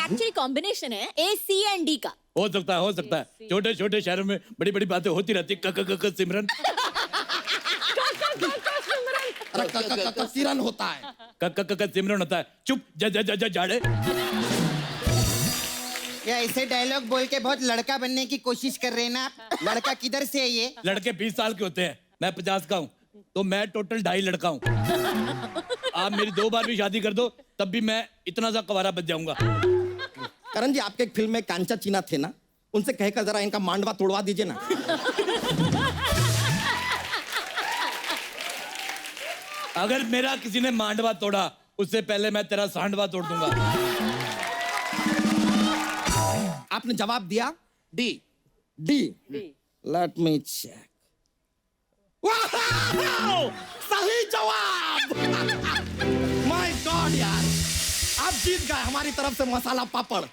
Actually combination है A, C and D का। हो सकता है, हो सकता है। छोटे छोटे शहरों में बड़ी बड़ी बातें होती रहती। क सिमरन। किरण होता है। क सिमरन होता है। चुप, जा जाड़े। ये ऐसे डायलॉग बोल के बहुत लड़का बनने की कोशिश कर रहे हैं ना आप। लड़का किधर से है ये? लड़के 20 साल के होते हैं, मैं 50 का हूँ, तो मैं टोटल 2.5 लड़का हूँ। आप मेरी 2 बार भी शादी कर दो तब भी मैं इतना सा कवारा बच जाऊंगा। करण जी, आपके एक फिल्म में कांचा चीना थे ना, उनसे कहकर जरा इनका मांडवा तोड़वा दीजिए ना। अगर मेरा किसी ने मांडवा तोड़ा, उससे पहले मैं तेरा सांडवा तोड़ दूंगा। आपने जवाब दिया डी। Let me check. सही जवाब। माय गॉड यार, आप जीत गए हमारी तरफ से मसाला पापड़।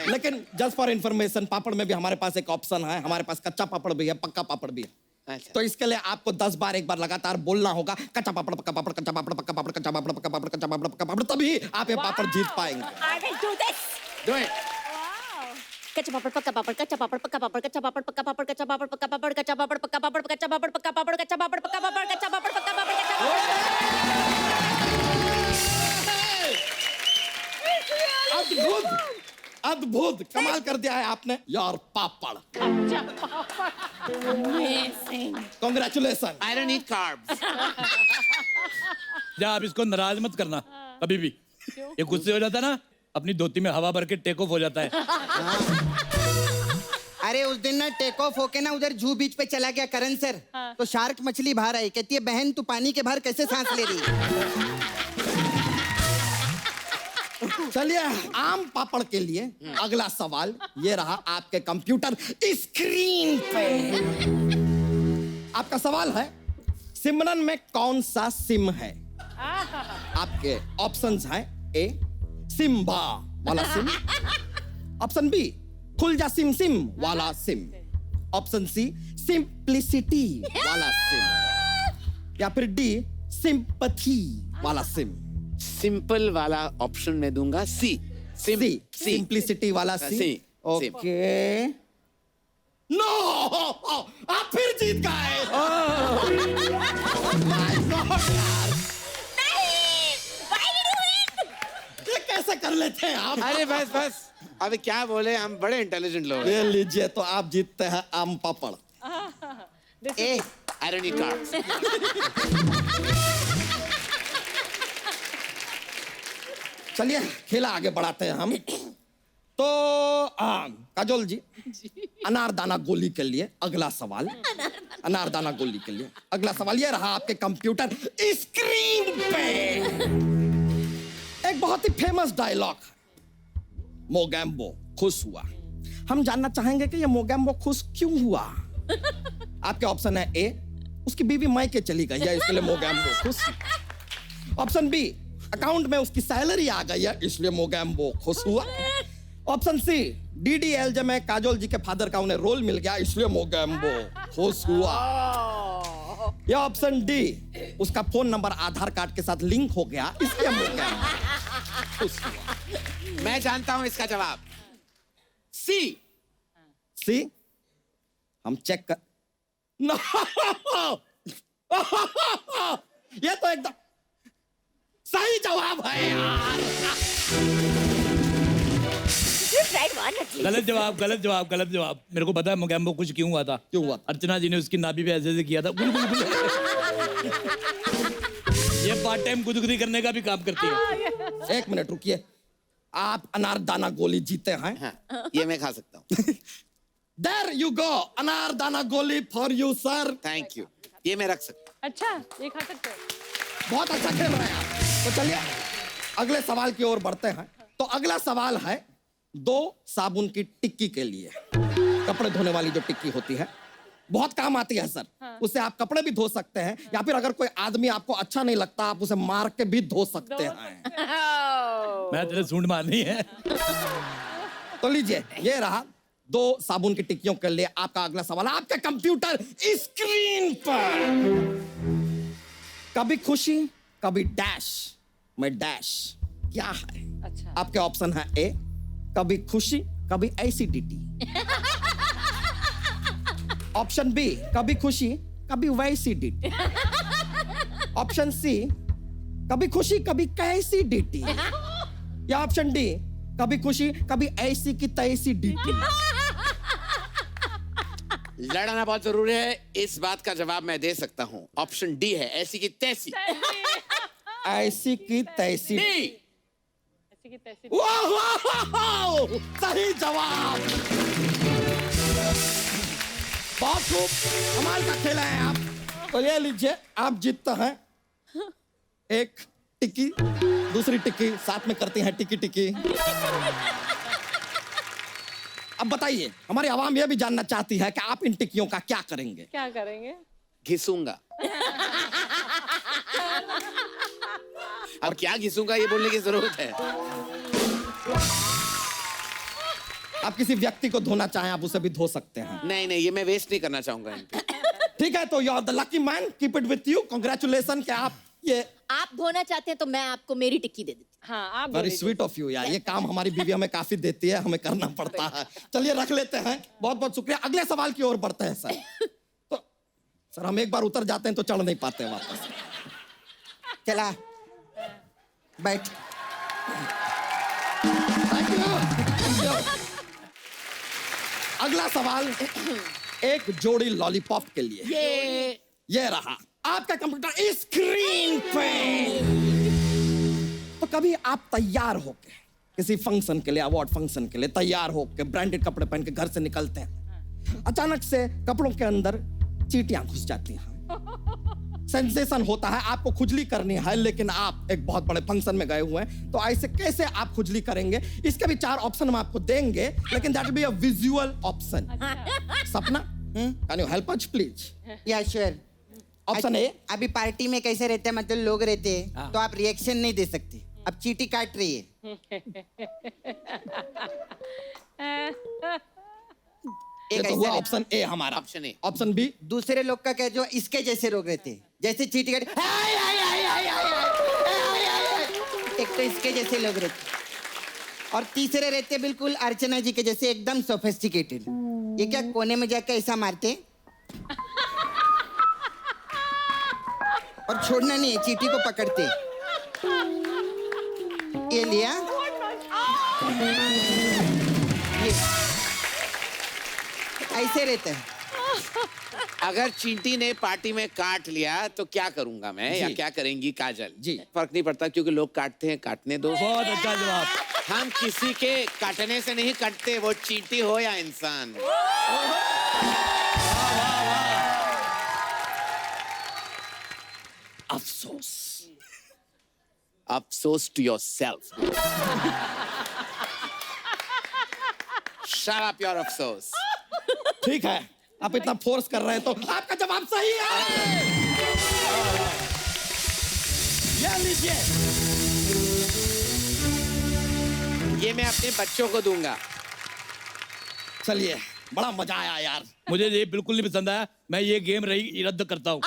लेकिन जस्ट फॉर इंफॉर्मेशन, पापड़ में भी हमारे पास एक ऑप्शन है, हमारे पास कच्चा पापड़ भी है, पक्का पापड़ भी है। तो इसके लिए आपको 10 बार एक बार लगातार बोलना होगा, कच्चा पापड़, पक्का पापड़, कच्चा पापड़, पक्का पापड़, कच्चा पापड़, पक्का पापड़, कच्चा पापड़, पक्का पापड़, तभी आप ये पापड़ जीत पाएंगे। I will do this. Do it. कच्चा पापड़, पक्का पापड़, कच्चा पापड़, पक्का पापड़, कच्चा पापड़, पक्का पापड़, कच्चा पापड़, पक्का पापड़, कच्चा पापड़, पक्का पापड़, कच्चा पापड़, पक्का पापड़, कच्चा पापड़, पक्का पापड़, कच्चा पापड़, पक्का पापड़, कच्चा पापड़। अद्भुत, अद्भुत, कमाल कर दिया है आपने यार पापड़। Amazing. Congratulations. I don't eat carbs. जा आप इसको नाराज मत करना कभी भी। ये गुस्से हो जाता ना, अपनी धोती में हवा भर के टेक ऑफ हो जाता है। अरे उस दिन ना टेक ऑफ होके ना उधर जू बीच पे चला गया करण सर, तो शार्क मछली बाहर आई, कहती है बहन तू पानी के बाहर कैसे सांस ले रही है? चलिए आम पापड़ के लिए अगला सवाल ये रहा आपके कंप्यूटर स्क्रीन पे। आपका सवाल है, सिमरन में कौन सा सिम है? आपके ऑप्शंस हैं, ए सिम्बा वाला सिम, ऑप्शन बी खुल जा सिम सिम वाला सिम, ऑप्शन सी सिंप्लिसिटी वाला सिम, या फिर डी सिंपथी वाला सिम। सिंपल वाला ऑप्शन में दूंगा सी। सिंप्लिसिटी वाला सी। ओके, नो आप फिर जीत गए। ये कैसे कर लेते हैं आप? अरे बस बस, अबे क्या बोले, हम बड़े इंटेलिजेंट लोग ये हैं। लीजिए, तो आप जीतते हैं आम पापड़। ए आयरनी कार्ड्स। चलिए खेला आगे बढ़ाते हैं हम। तो काजोल जी, अनारदाना गोली के लिए अगला सवाल, अनारदाना गोली के लिए अगला सवाल ये रहा आपके कंप्यूटर स्क्रीन पे। एक बहुत ही फेमस डायलॉग, मोगैम्बो खुश हुआ। हम जानना चाहेंगे कि ये मोगैम्बो खुश क्यों हुआ? आपके ऑप्शन है, ए उसकी बीवी मायके चली गई है इसलिए मोगैम्बो खुश, ऑप्शन बी अकाउंट में उसकी सैलरी आ गई है इसलिए मोगैम्बो खुश हुआ, ऑप्शन सी डीडीएलजे में काजोल जी के फादर का उन्हें रोल मिल गया इसलिए मोगैम्बो खुश हुआ, या ऑप्शन डी उसका फोन नंबर आधार कार्ड के साथ लिंक हो गया इसलिए मोगैम्बो खुश हुआ। मैं जानता हूं इसका जवाब, सी। सी हम चेक कर। नो ये तो एकदम सही जवाब है यार। गलत जवाब, गलत जवाब, गलत जवाब। मेरे को पता है मोगैम्बो खुश क्यों हुआ था। क्यों हुआ? अर्चना जी ने उसकी नाभि पे ऐसे किया था। गुल गुल गुल। ये पार्ट टाइम गुदगुदी करने का भी काम करती है। एक मिनट रुकिए, आप अनारदाना गोली जीते हैं। हाँ, ये मैं खा सकता हूँ। There you go, अनारदाना गोली for you sir. Thank you, ये मैं रख सकता हूँ। अच्छा, ये खा सकते हो। बहुत अच्छा खेल रहे हैं आप। तो चलिए अगले सवाल की ओर बढ़ते हैं। तो अगला सवाल है 2 साबुन की टिक्की के लिए। कपड़े धोने वाली जो टिक्की होती है, बहुत काम आती है सर। उससे आप कपड़े भी धो सकते हैं, या फिर अगर कोई आदमी आपको अच्छा नहीं लगता आप उसे मार के भी धो सकते हैं। मैं तेरे सूंड मारनी है। तो लीजिए, ये रहा 2 साबुन की टिक्कियों के लिए आपका अगला सवाल आपके कंप्यूटर स्क्रीन पर। कभी खुशी कभी डैश में डैश क्या है? अच्छा। आपके ऑप्शन है, ए कभी खुशी कभी एसिडिटी, ऑप्शन बी कभी खुशी कभी वैसिडिटी, ऑप्शन सी कभी खुशी कभी कैसिडिटी, या ऑप्शन डी कभी खुशी कभी ऐसी की तैसी डीटी। लड़ना बहुत जरूरी है, इस बात का जवाब मैं दे सकता हूँ। ऑप्शन डी है, ऐसी की तैसी। ऐसी की तैसी। ऐसी की तैसी। वाह वाह वाह, सही जवाब। बहुत खूब, कमाल का खेला है आप। तो ये लीजिए, आप जीतते हैं एक टिक्की, दूसरी टिक्की साथ में करती हैं टिक्की टिक्की। अब बताइए, हमारी आवाम यह भी जानना चाहती है कि आप इन टिक्कियों का क्या करेंगे? क्या करेंगे? घिसूंगा। अब क्या घिसूंगा ये बोलने की जरूरत है? आप किसी व्यक्ति को धोना चाहें आप उसे भी धो सकते हैं। नहीं नहीं, ये मैं वेस्ट नहीं करना चाहूंगा इन पे। ठीक है, तो you are the lucky man, keep it with you. Congratulation कि आप ये आप धोना चाहते हैं तो मैं आपको मेरी टिक्की दे देती हाँ, आप वेरी स्वीट ऑफ यू यार। ये काम हमारी बीवी हमें काफी देती है, हमें करना पड़ता है। चलिए रख लेते हैं, बहुत बहुत शुक्रिया। अगले सवाल की ओर बढ़ते हैं सर। तो सर हम एक बार उतर जाते हैं तो चढ़ नहीं पाते हैं वापस। चला बैठ। Thank you. अगला सवाल एक जोड़ी लॉलीपॉप के लिए। ये रहा आपका कंप्यूटर स्क्रीन पे। कभी आप तैयार होके किसी फंक्शन के लिए, अवार्ड फंक्शन के लिए तैयार होके ब्रांडेड कपड़े पहन के घर से निकलते हैं, अचानक से कपड़ों के अंदर चींटियां घुस जाती हैं, सेंसेशन होता है, आपको खुजली करनी है, लेकिन आप एक बहुत बड़े फंक्शन में गए हुए हैं, तो ऐसे कैसे आप खुजली करेंगे? इसके भी 4 ऑप्शन हम आपको देंगे, लेकिन that will be a visual option. Sapna, can you help us please? Yeah sure. Option A, अभी पार्टी में कैसे रहते हैं, मतलब लोग रहते हैं तो आप रिएक्शन नहीं दे सकते। अब चींटी काट रही है, ये तो हुआ ऑप्शन ए हमारा। Option A. ऑप्शन बी, दूसरे लोग का क्या जो इसके जैसे लोग रहते हैं, जैसे चींटी काट, एक तो इसके जैसे लोग रहते हैं, और तीसरे रहते हैं बिल्कुल अर्चना जी के जैसे, एकदम सोफिस्टिकेटेड। ये क्या कोने में जाकर ऐसा मारते और छोड़ना नहीं है, चींटी को पकड़ते। ये लिया, ये ऐसे रहते हैं। अगर चींटी ने पार्टी में काट लिया तो क्या करूंगा मैं, या क्या करेंगी काजल? जी। फर्क नहीं पड़ता, क्योंकि लोग काटते हैं, काटने दो। बहुत अच्छा जवाब। हम किसी के काटने से नहीं कटते, वो चींटी हो या इंसान। अफसोस। अफसोस to yourself. Shut up your अफसोस। ठीक है, आप इतना फोर्स कर रहे हैं तो आपका जवाब सही है। ये लीजिए, ये मैं अपने बच्चों को दूंगा। चलिए, बड़ा मजा आया यार। मुझे ये बिल्कुल नहीं पसंद आया, मैं ये गेम रद्द करता हूँ।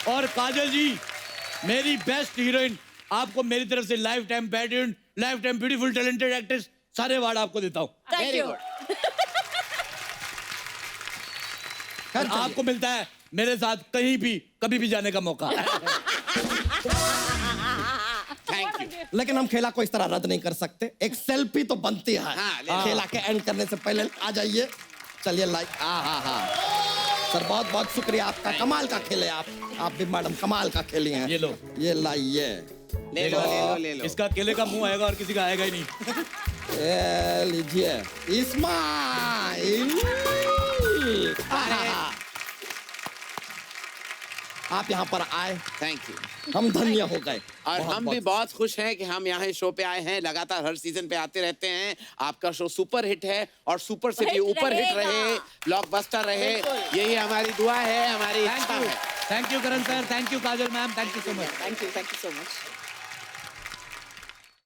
और काजल जी, मेरी बेस्ट हीरोइन, आपको मेरी तरफ से life time bad, life time beautiful talented actress, सारे अवार्ड आपको देता हूँ। Very good. और आपको मिलता है मेरे साथ कहीं भी कभी भी जाने का मौका। Thank you. लेकिन हम खेला को इस तरह रद्द नहीं कर सकते, एक सेल्फी तो बनती है। खेला के एंड करने से पहले आ जाइए। चलिए लाइक, सर बहुत बहुत शुक्रिया आपका, कमाल का खेले आप भी मैडम, कमाल का खेली हैं। ये लो, ये लाइए, ले लो ले लो ले लो। इसका केले का मुंह आएगा और किसी का आएगा ही नहीं। ये लीजिए, इस्माइल। आप यहाँ पर आए, थैंक यू। हम धन्य हो गए। और हम भी बहुत खुश हैं कि हम यहाँ शो पे आए हैं, लगातार हर सीजन पे आते रहते हैं। आपका शो सुपर हिट है और सुपर से भी ऊपर हिट रहे, ब्लॉकबस्टर रहे, यही हमारी दुआ है, हमारी इच्छा है। Thank you Karan sir, thank you Kajal ma'am, thank you so much. Thank you so much.